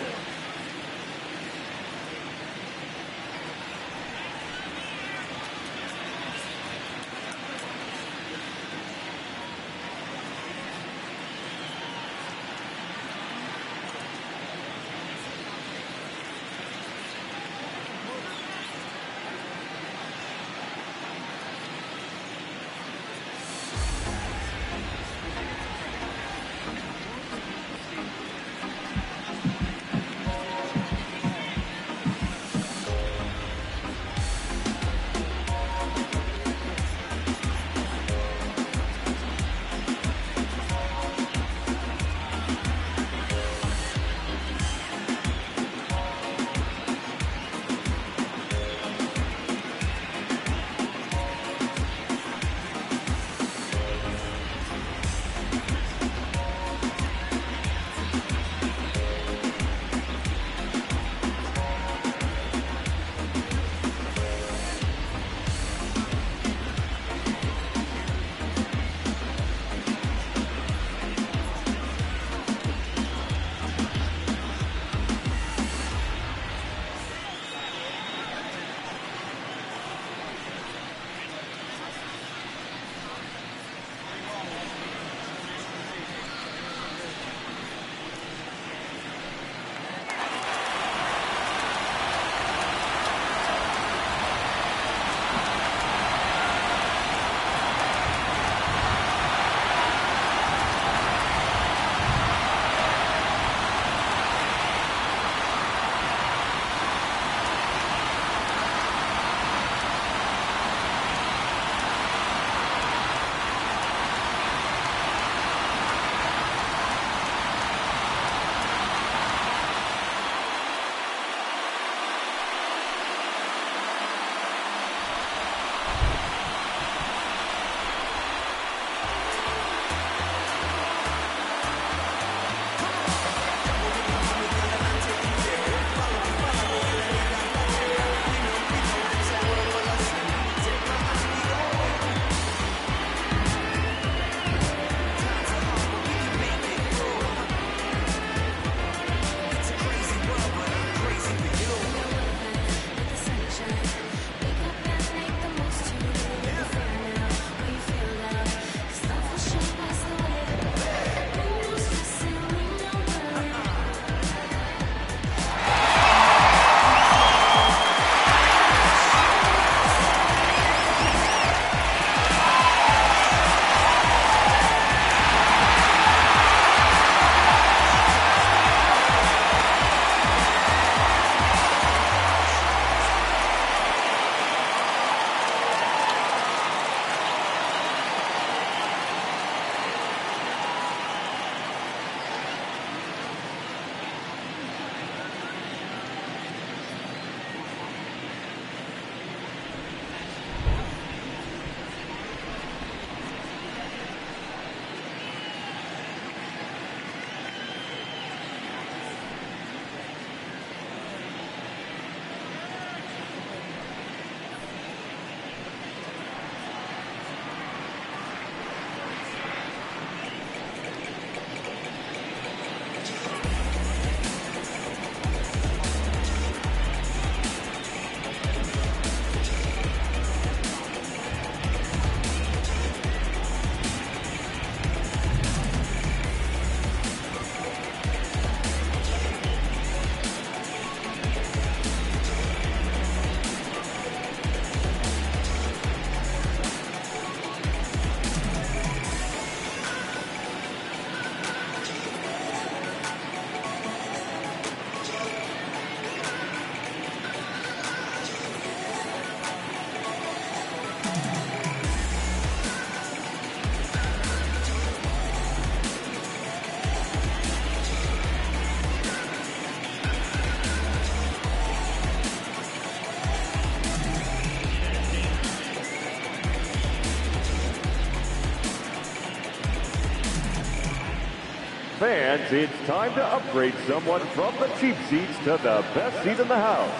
Fans, it's time to upgrade someone from the cheap seats to the best seat in the house,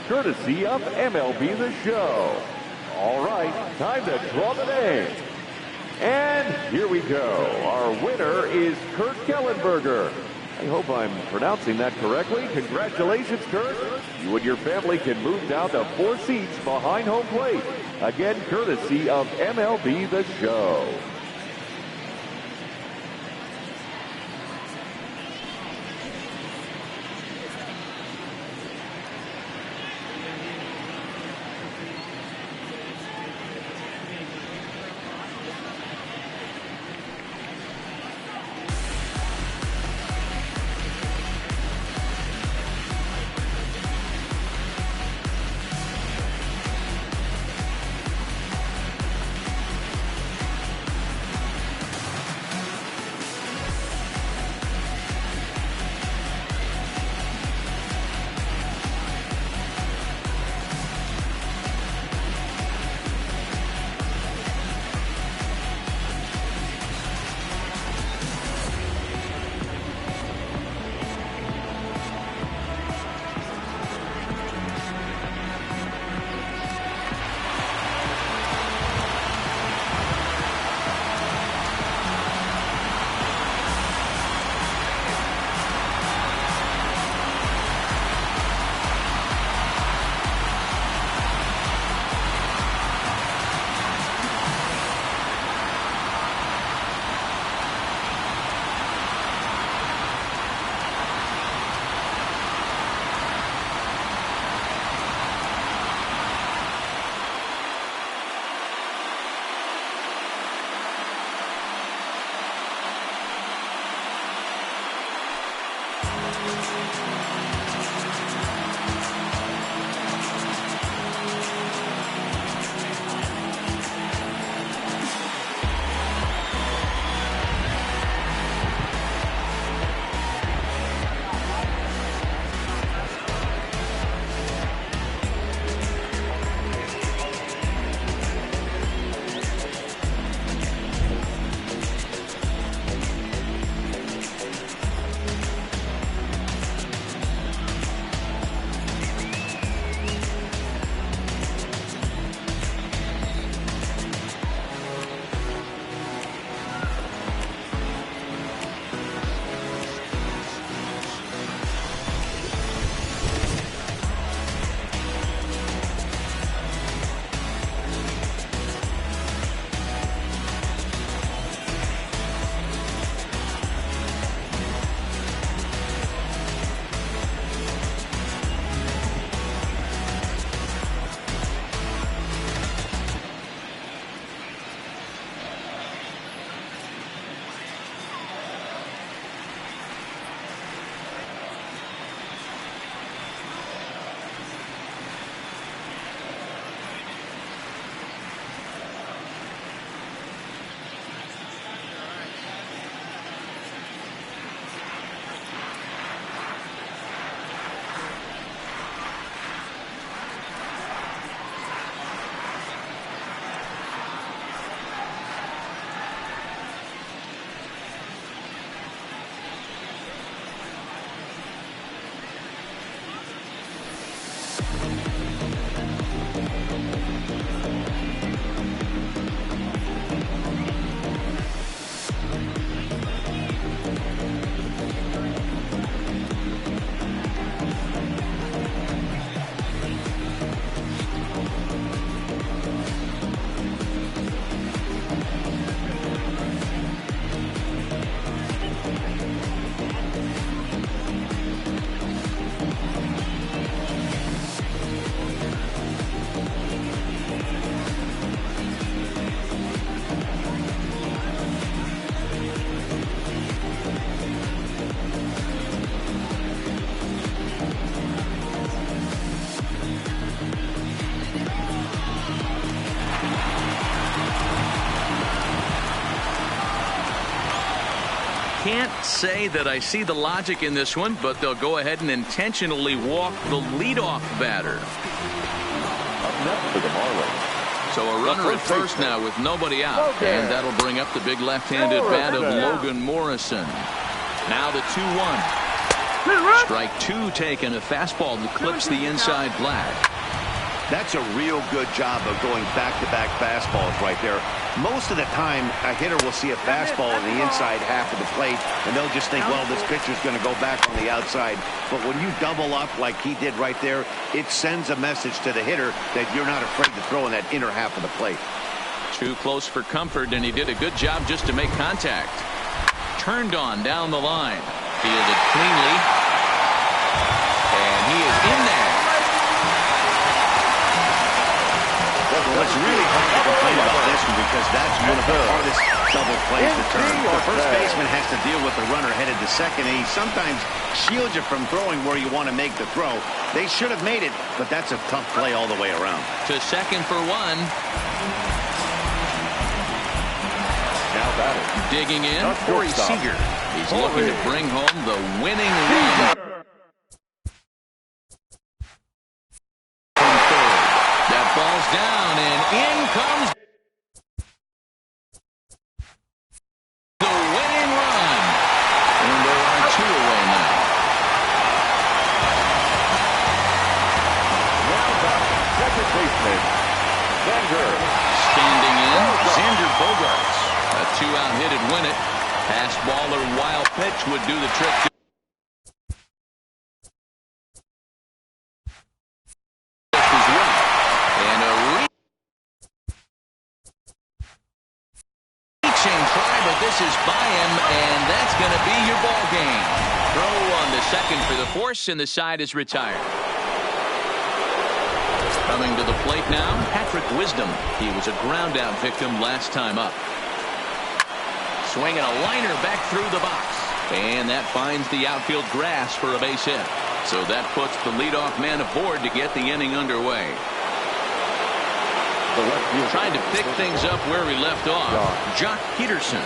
courtesy of MLB The Show. All right, time to draw the name. And here we go. Our winner is Kurt Kellenberger. I hope I'm pronouncing that correctly. Congratulations, Kurt. You and your family can move down to 4 seats behind home plate. Again, courtesy of MLB The Show. Can't say that I see the logic in this one, but they'll go ahead and intentionally walk the leadoff batter. Up next for the Marlins. So a runner at first now with nobody out, and that'll bring up the big left-handed bat of Logan Morrison. Now the 2-1. Strike two taken. A fastball that clips the inside black. That's a real good job of going back-to-back fastballs right there. Most of the time, a hitter will see a fastball in the inside half of the plate, and they'll just think, well, this pitcher's going to go back on the outside. But when you double up like he did right there, it sends a message to the hitter that you're not afraid to throw in that inner half of the plate. Too close for comfort, and he did a good job just to make contact. Turned on down the line. Fielded cleanly. And he is in there. Well, it's really hard to complain about this one because that's one of the hardest double plays to turn. The first baseman has to deal with the runner headed to second, and he sometimes shields you from throwing where you want to make the throw. They should have made it, but that's a tough play all the way around. To second for one. Now batting. Digging in, Corey Seager. He's looking to bring home the winning run. That ball's down, and in comes the winning run. And there are two away now. Now batting. Second baseman. Xander. Standing in, Xander Bogaerts. A two-out hit would win it. Pass ball or wild pitch would do the trick. As well. And a reaching try, but this is by him, and that's going to be your ball game. Throw on the second for the force, and the side is retired. Coming to the plate now, Patrick Wisdom. He was a ground-out victim last time up. Swinging a liner back through the box. And that finds the outfield grass for a base hit. So that puts the leadoff man aboard to get the inning underway. Trying to pick things up where we left off. Jock Peterson.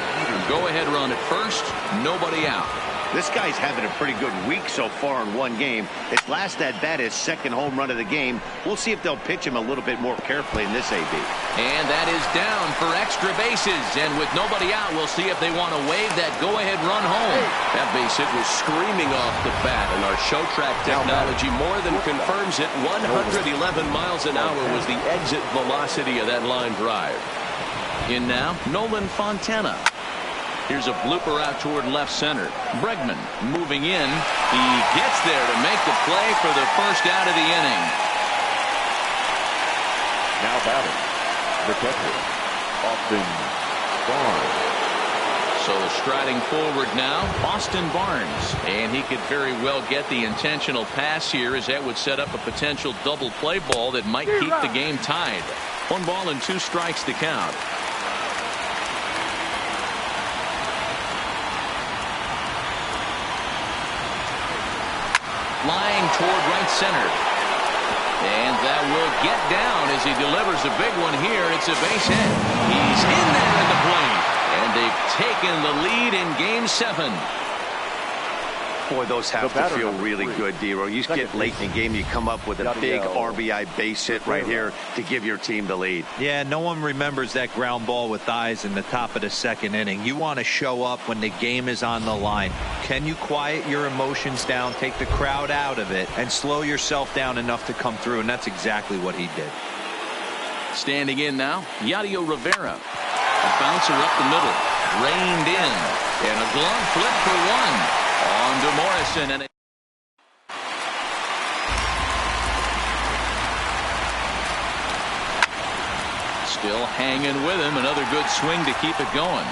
Go-ahead run at first. Nobody out. This guy's having a pretty good week so far in one game. His last at-bat is second home run of the game. We'll see if they'll pitch him a little bit more carefully in this AB. And that is down for extra bases. And with nobody out, we'll see if they want to wave that go-ahead run home. That base hit was screaming off the bat, and our show track technology more than confirms it. 111 miles an hour was the exit velocity of that line drive. In now, Nolan Fontana. Here's a blooper out toward left center. Bregman moving in. He gets there to make the play for the first out of the inning. Now batting. The catcher, Austin Barnes. So striding forward now, Austin Barnes. And he could very well get the intentional pass here, as that would set up a potential double play ball that might keep the game tied. 1 ball and 2 strikes to count. Flying toward right center. And that will get down as he delivers a big one here. It's a base hit. He's in there at the plate. And they've taken the lead in Game 7. Boy, those have to feel really good, Dero. You get late in the game, you come up with a big RBI base hit right here to give your team the lead. Yeah, no one remembers that ground ball with eyes in the top of the second inning. You want to show up when the game is on the line. Can you quiet your emotions down, take the crowd out of it, and slow yourself down enough to come through? And that's exactly what he did. Standing in now, Yadier Rivera. A bouncer up the middle. Reined in. And a glove flip for one. On to Morrison, and still hanging with him. Another good swing to keep it going.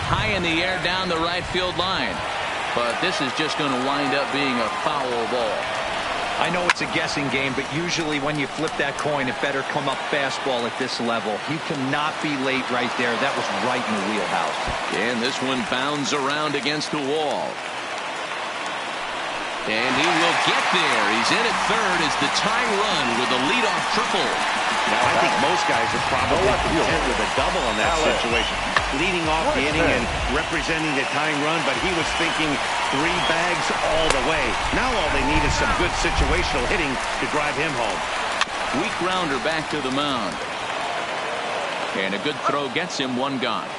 High in the air down the right field line, but this is just going to wind up being a foul ball. I know it's a guessing game, but usually when you flip that coin, it better come up fastball at this level. You cannot be late right there. That was right in the wheelhouse. And this one bounds around against the wall. And he will get there. He's in at third as the tying run with a leadoff triple. Now, I think most guys are probably content with a double in that situation. Leading off the inning and representing the tying run, but he was thinking 3 bags all the way. Now all they need is some good situational hitting to drive him home. Weak grounder back to the mound. And a good throw gets him 1 gone.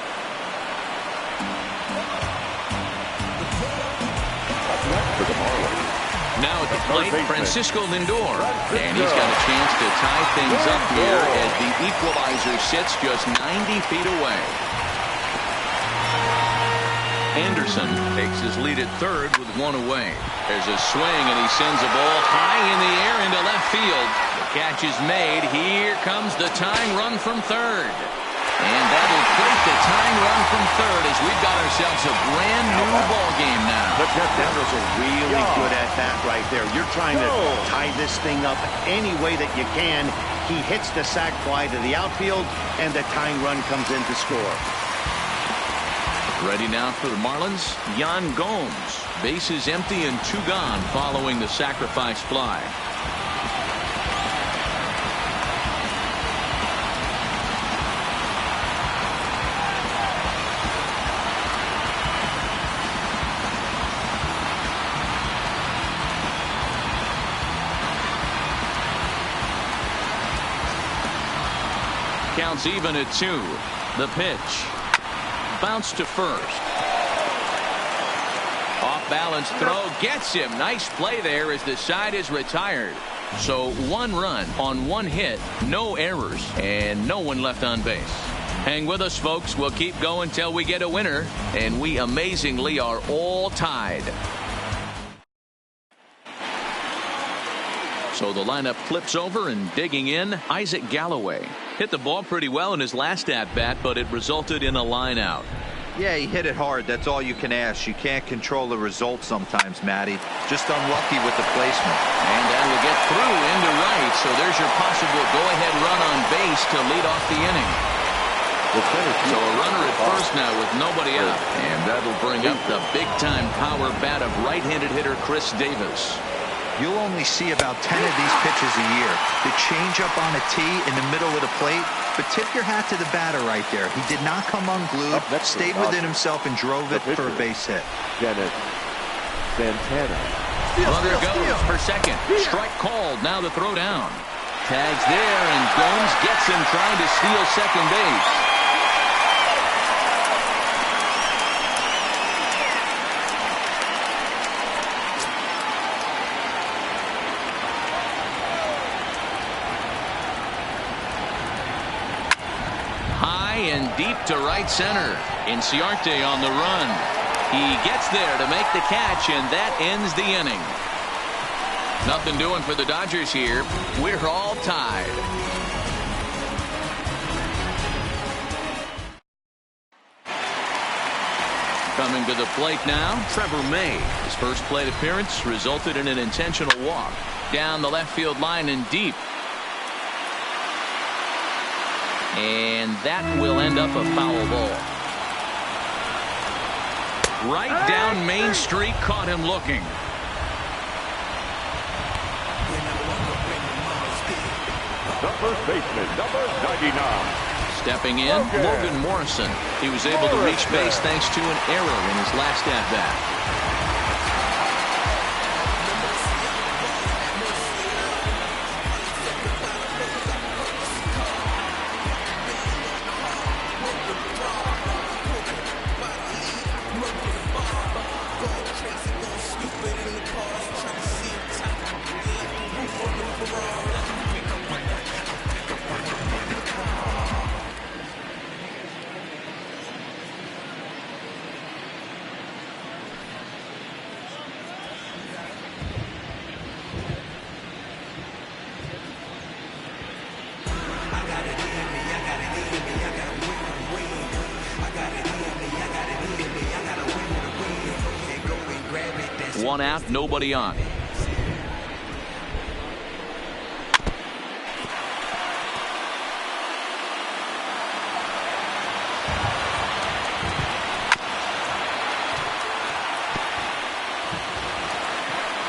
for the Marlins. Now at the plate, Francisco Lindor. And he's got a chance to tie things up here as the equalizer sits just 90 feet away. Anderson takes his lead at third with one away. There's a swing, and he sends a ball high in the air into left field. The catch is made. Here comes the tying run from third. And that'll break the tying run from third as we've got ourselves a brand new ball game now. That was a really good at bat right there. You're trying to tie this thing up any way that you can. He hits the sac fly to the outfield, and the tying run comes in to score. Ready now for the Marlins, Yan Gomes. Bases empty and 2 gone following the sacrifice fly. Counts even at 2. The pitch. Bounce to first. Off balance throw gets him. Nice play there as the side is retired. So 1 run on 1 hit, no errors, and no one left on base. Hang with us, folks. We'll keep going till we get a winner, and we amazingly are all tied. So the lineup flips over, and digging in, Isaac Galloway. Hit the ball pretty well in his last at-bat, but it resulted in a line out. Yeah, he hit it hard. That's all you can ask. You can't control the result sometimes, Matty. Just unlucky with the placement. And that will get through into right, so there's your possible go-ahead run on base to lead off the inning. So a runner at first now with nobody out, and that'll bring up the big-time power bat of right-handed hitter Chris Davis. You'll only see about 10 of these pitches a year. The changeup on a tee in the middle of the plate, but tip your hat to the batter right there. He did not come unglued, stayed within himself, and drove it for a base hit. Dennis Santana. Runner goes for second. Strike called. Now the throw down. Tags there, and Gomes gets him trying to steal second base. And deep to right center. Inciarte on the run. He gets there to make the catch, and that ends the inning. Nothing doing for the Dodgers here. We're all tied. Coming to the plate now, Trevor May. His first plate appearance resulted in an intentional walk. Down the left field line and deep. And that will end up a foul ball. Right down Main Street, caught him looking. The first baseman, number 99. Stepping in, Logan Morrison. He was able to reach base thanks to an error in his last at-bat. One out, nobody on.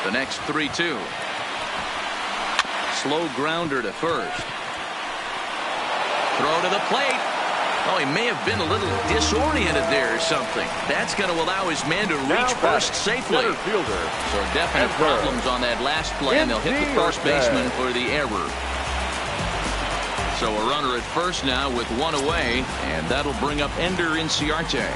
The next 3-2. Slow grounder to first. Throw to the plate. Oh, he may have been a little disoriented there or something. That's going to allow his man to reach first safely. So definite problems on that last play, and they'll hit the first baseman for the error. So a runner at first now with one away, and that'll bring up Ender Inciarte.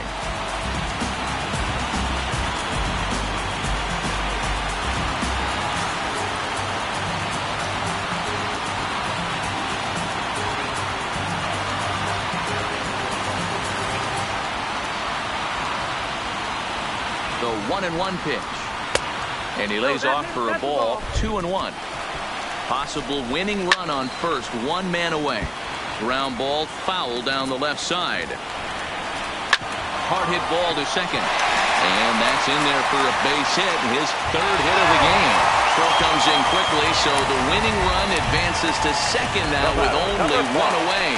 The 1-1 pitch. And he lays off for a ball. 2-1. Possible winning run on first. One man away. Ground ball foul down the left side. Hard hit ball to second. And that's in there for a base hit. His third hit of the game. Throw comes in quickly, so the winning run advances to second now with only one away.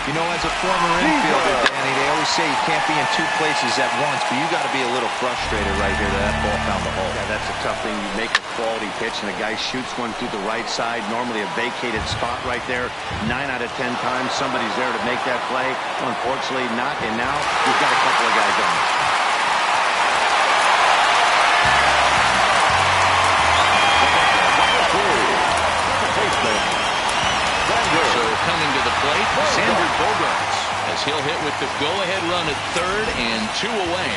You know, as a former infielder, Danny, they always say you can't be in two places at once, but you got to be a little frustrated right here that ball found the hole. Yeah, that's a tough thing. You make a quality pitch, and a guy shoots one through the right side, normally a vacated spot right there. 9 out of 10 times, somebody's there to make that play. Unfortunately, not, and now we've got a couple of guys on. So coming to the plate, Xander Bogaerts, as he'll hit with the go-ahead run at third and 2 away.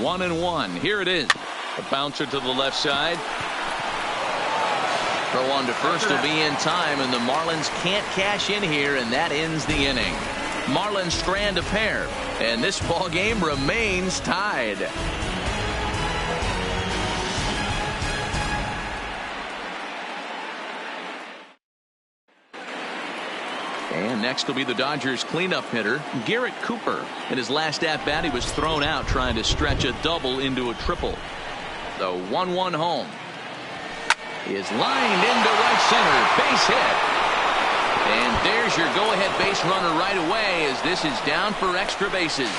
One and one. Here it is. A bouncer to the left side. Throw on to first will be in time, and the Marlins can't cash in here, and that ends the inning. Marlins strand a pair, and this ball game remains tied. And next will be the Dodgers cleanup hitter, Garrett Cooper. In his last at-bat, he was thrown out trying to stretch a double into a triple. The 1-1 home is lined into right center. Base hit. And there's your go-ahead base runner right away, as this is down for extra bases.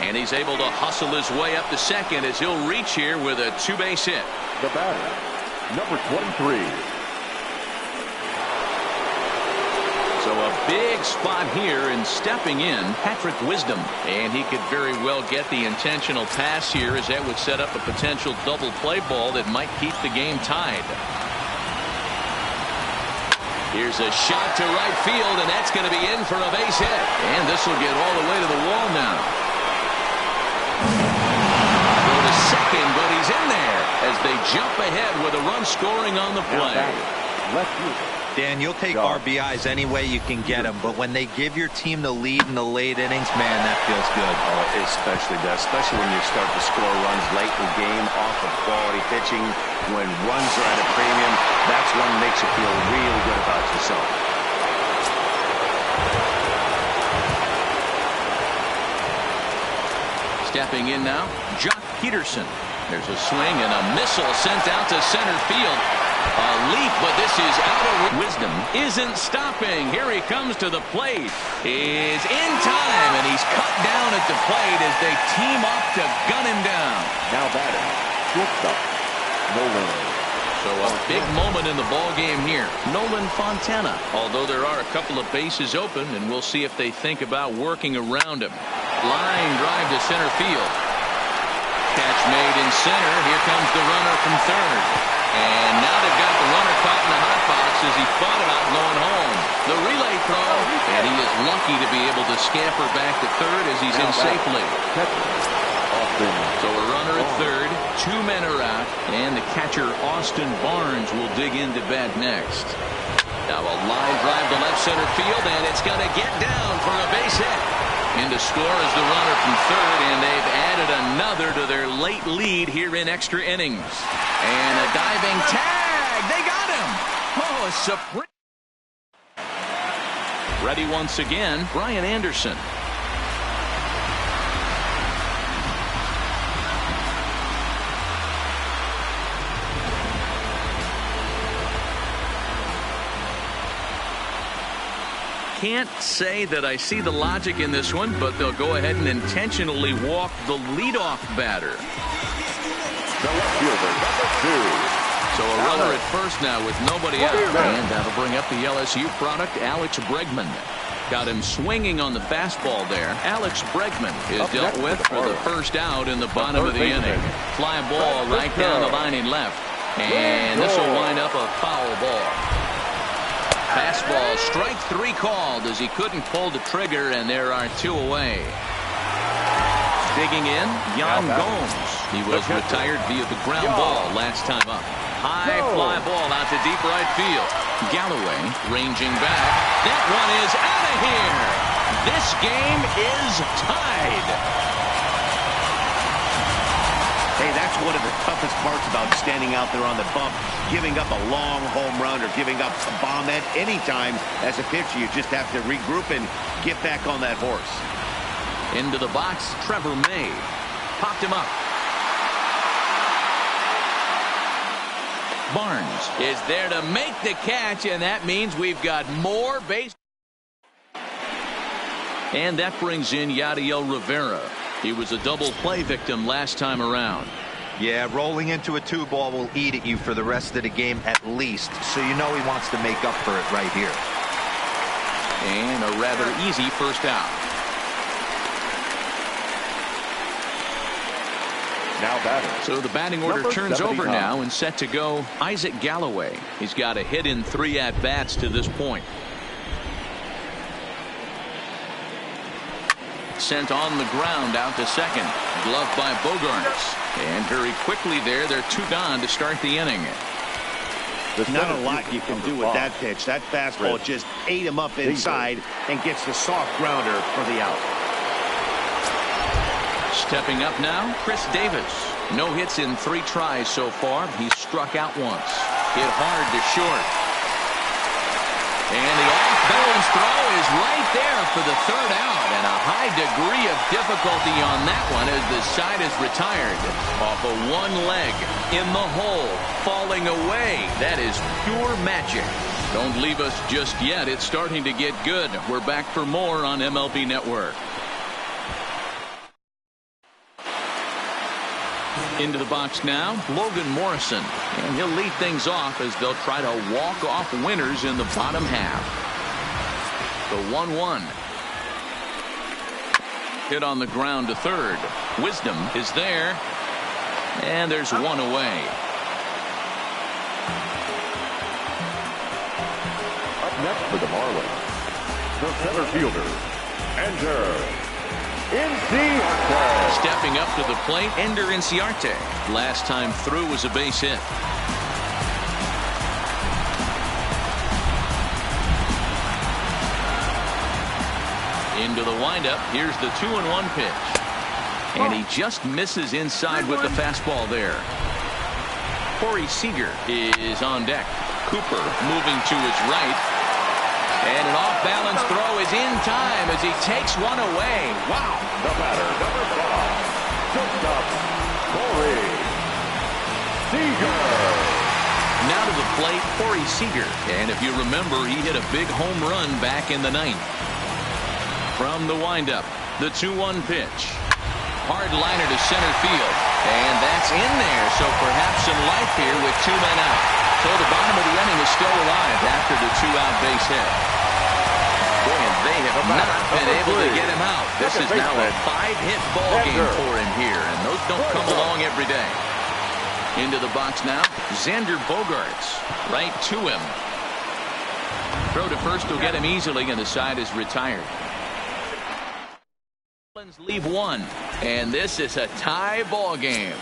And he's able to hustle his way up to second as he'll reach here with a 2-base hit. The batter, number 23. So a big spot here, and stepping in, Patrick Wisdom. And he could very well get the intentional pass here, as that would set up a potential double play ball that might keep the game tied. Here's a shot to right field, and that's going to be in for a base hit. And this will get all the way to the wall now. Go to second, but he's in there as they jump ahead with a run scoring on the play. Left fielder. Dan, you'll take RBIs any way you can get them, but when they give your team the lead in the late innings, man, that feels good. Oh, especially that, especially when you start to score runs late in the game off of quality pitching. When runs are at a premium, that's when it makes you feel really good about yourself. Stepping in now, Jock Peterson. There's a swing and a missile sent out to center field. A leap, but this is out of Wisdom. Isn't stopping. Here he comes to the plate. Is in time, and he's cut down at the plate as they team up to gun him down. Now batting, shortstop, Nolan. So a big moment in the ball game here. Nolan Fontana. Although there are a couple of bases open, and we'll see if they think about working around him. Line drive to center field. Catch made in center. Here comes the runner from third. And now they've got the runner caught in the hot box as he thought about going home. The relay throw, and he is lucky to be able to scamper back to third as he's in safely. So a runner at third, 2 men are out, and the catcher Austin Barnes will dig into bat next. Now a line drive to left center field, and it's going to get down for a base hit. In to score is the runner from third, and they've added another to their late lead here in extra innings. And a diving tag. They got him. Oh, a supreme. Ready once again, Brian Anderson. Can't say that I see the logic in this one, but they'll go ahead and intentionally walk the leadoff batter. The left fielder, number 2. So a runner at first now with nobody out. And that'll bring up the LSU product, Alex Bregman. Got him swinging on the fastball there. Alex Bregman is dealt with for the first out in the bottom of the inning. Fly ball right down the line in left. And this will wind up a foul ball. Fastball, strike 3 called as he couldn't pull the trigger, and there are 2 away. Digging in, Yan Gomes. He was retired via the ground ball last time up. High fly ball out to deep right field. Galloway ranging back. That one is out of here. This game is tied. Hey, that's one of the toughest parts about standing out there on the bump. Giving up a long home run or giving up a bomb at any time as a pitcher. You just have to regroup and get back on that horse. Into the box, Trevor May. Popped him up. Barnes is there to make the catch, and that means we've got more base. And that brings in Yadiel Rivera. He was a double play victim last time around. Yeah, rolling into a 2-ball will eat at you for the rest of the game at least, so you know he wants to make up for it right here. And a rather easy first out. Now batting. So the batting order turns over now and set to go Isaac Galloway. He's got a hit in 3 at-bats to this point. Sent on the ground out to second. Gloved by Bogaerts. And very quickly there, they're 2 gone to start the inning. Not a lot you can do with that pitch. That fastball just ate him up inside and gets the soft grounder for the out. Stepping up now, Chris Davis. No hits in 3 tries so far. He's struck out once. Hit hard to short. And the off-balance throw is right there for the 3rd out. And a high degree of difficulty on that one as the side is retired. Off of 1 leg. In the hole. Falling away. That is pure magic. Don't leave us just yet. It's starting to get good. We're back for more on MLB Network. Into the box now, Logan Morrison. And he'll lead things off as they'll try to walk off winners in the bottom half. The 1-1. Hit on the ground to third. Wisdom is there. And there's 1 away. Up next for the Marlins, the center fielder, Ender Inciarte. Stepping up to the plate, Ender Inciarte. Last time through was a base hit. Into the windup. Here's the 2-1 pitch. And he just misses inside with the fastball there. Corey Seager is on deck. Cooper moving to his right. And an off-balance throw is in time as he takes 1 away. Wow. The batter, number 5, shortstop, Corey Seager. Now to the plate, Corey Seager. And if you remember, he hit a big home run back in the 9th. From the windup, the 2-1 pitch. Hard liner to center field. And that's in there, so perhaps some life here with 2 men out. So the bottom of the inning is still alive after the 2-out base hit. Boy, and they have not been able to get him out. This is now a 5-hit ball game for him here, and those don't come along every day. Into the box now, Xander Bogaerts. Right to him. Throw to first will get him easily, and the side is retired. Leave 1, and this is a tie ball game.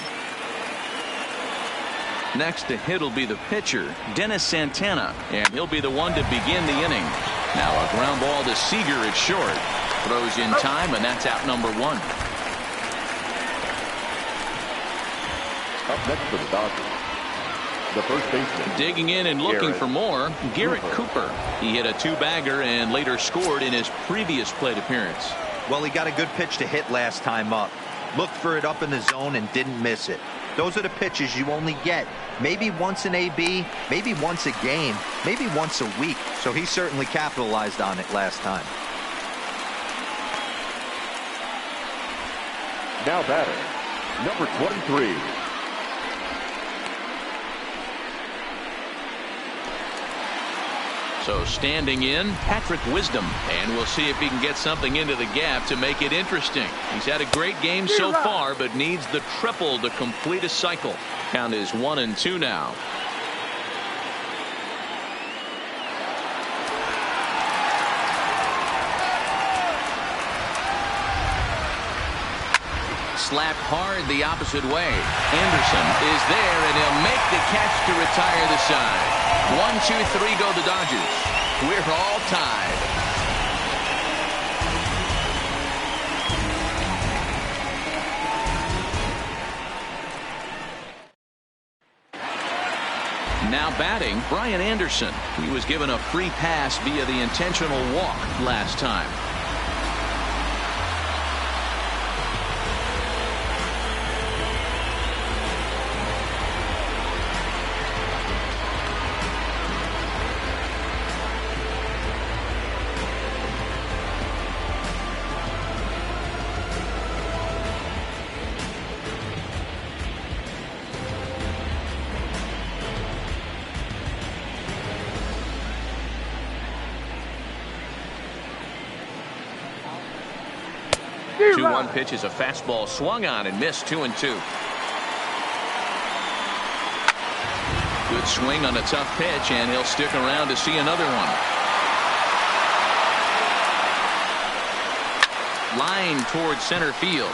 Next to hit will be the pitcher, Dennis Santana, and he'll be the one to begin the inning. Now a ground ball to Seager at short. Throws in time, and that's out number 1. Up next for the Dodgers, the first baseman. Digging in and looking for more, Garrett Cooper. He hit a 2-bagger and later scored in his previous plate appearance. Well, he got a good pitch to hit last time up. Looked for it up in the zone and didn't miss it. Those are the pitches you only get maybe once in AB, maybe once a game, maybe once a week. So he certainly capitalized on it last time. Now batting, number 23. So standing in, Patrick Wisdom. And we'll see if he can get something into the gap to make it interesting. He's had a great game so far, but needs the triple to complete a cycle. Count is 1-2 now. slapped hard the opposite way. Anderson is there, and he'll make the catch to retire the side. 1, 2, 3 go the Dodgers. We're all tied. Now batting, Brian Anderson. He was given a free pass via the intentional walk last time. The 2-1 pitch is a fastball swung on and missed. 2-2. Good swing on a tough pitch, and he'll stick around to see another one. Line towards center field.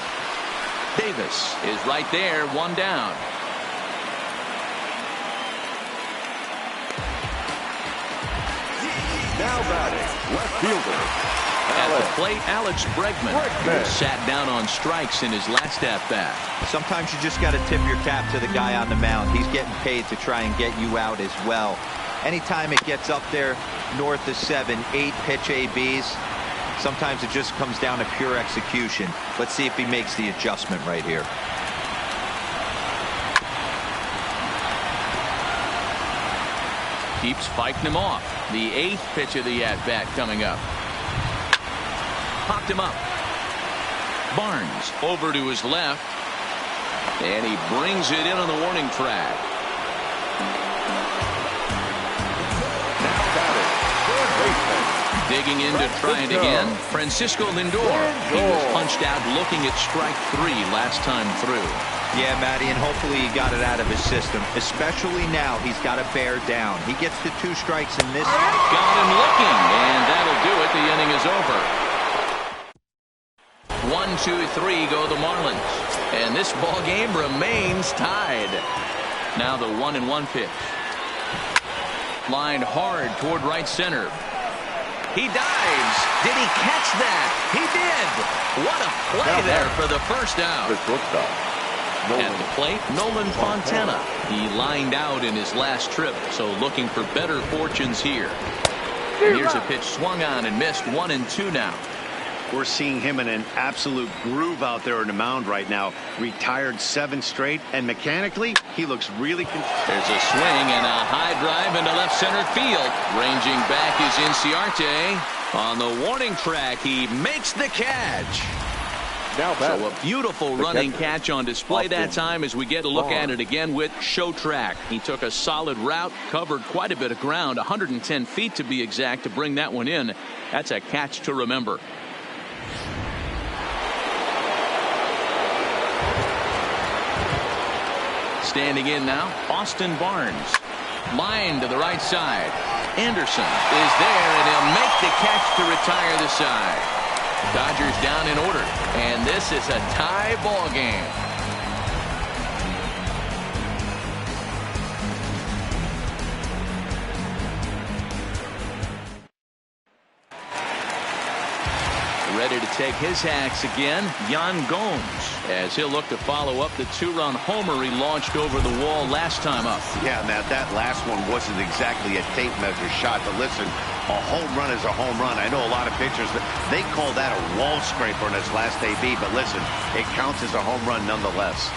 Davis is right there, 1 down. Now batting, left fielder. At the plate, Alex Bregman, who sat down on strikes in his last at-bat. Sometimes you just got to tip your cap to the guy on the mound. He's getting paid to try and get you out as well. Anytime it gets up there north of 7, 8 pitch ABs, sometimes it just comes down to pure execution. Let's see if he makes the adjustment right here. Keeps fighting him off. The 8th pitch of the at-bat coming up. Popped him up. Barnes over to his left, and he brings it in on the warning track. Now batting, third baseman. Digging in to try it again, Francisco Lindor. He was punched out looking at strike 3 last time through. Yeah, Matty, and hopefully he got it out of his system. Especially now, he's got to bear down. He gets the 2 strikes in this. Got him looking, and that'll do it. The inning is over. 1, 2, 3 go the Marlins, and this ball game remains tied. Now the 1-1 pitch. Lined hard toward right center. He dives. Did he catch that? He did. What a play there for the first out. At the plate, Nolan Fontana. He lined out in his last trip, so looking for better fortunes here. Here's a pitch swung on and missed. 1-2 now. We're seeing him in an absolute groove out there on the mound right now. Retired 7 straight, and mechanically, he looks really. There's a swing and a high drive into left center field. Ranging back is Inciarte. On the warning track, he makes the catch. Now so a beautiful running catch on display that time as we get a look at it again with Show Track. He took a solid route, covered quite a bit of ground, 110 feet to be exact, to bring that one in. That's a catch to remember. Standing in now, Austin Barnes. Line to the right side. Anderson is there, and he'll make the catch to retire the side. Dodgers down in order, and this is a tie ball game. Ready to take his hacks again, Yan Gomes, as he'll look to follow up the 2-run homer he launched over the wall last time up. Yeah, Matt, that last one wasn't exactly a tape measure shot, but listen, a home run is a home run. I know a lot of pitchers, they call that a wall scraper in his last AB, but listen, it counts as a home run nonetheless.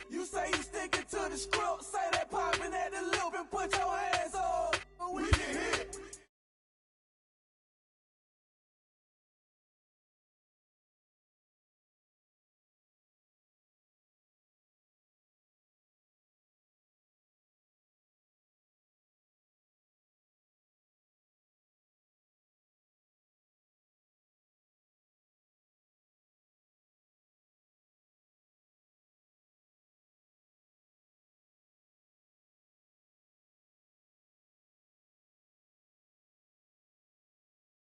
You say you sticking to the script, say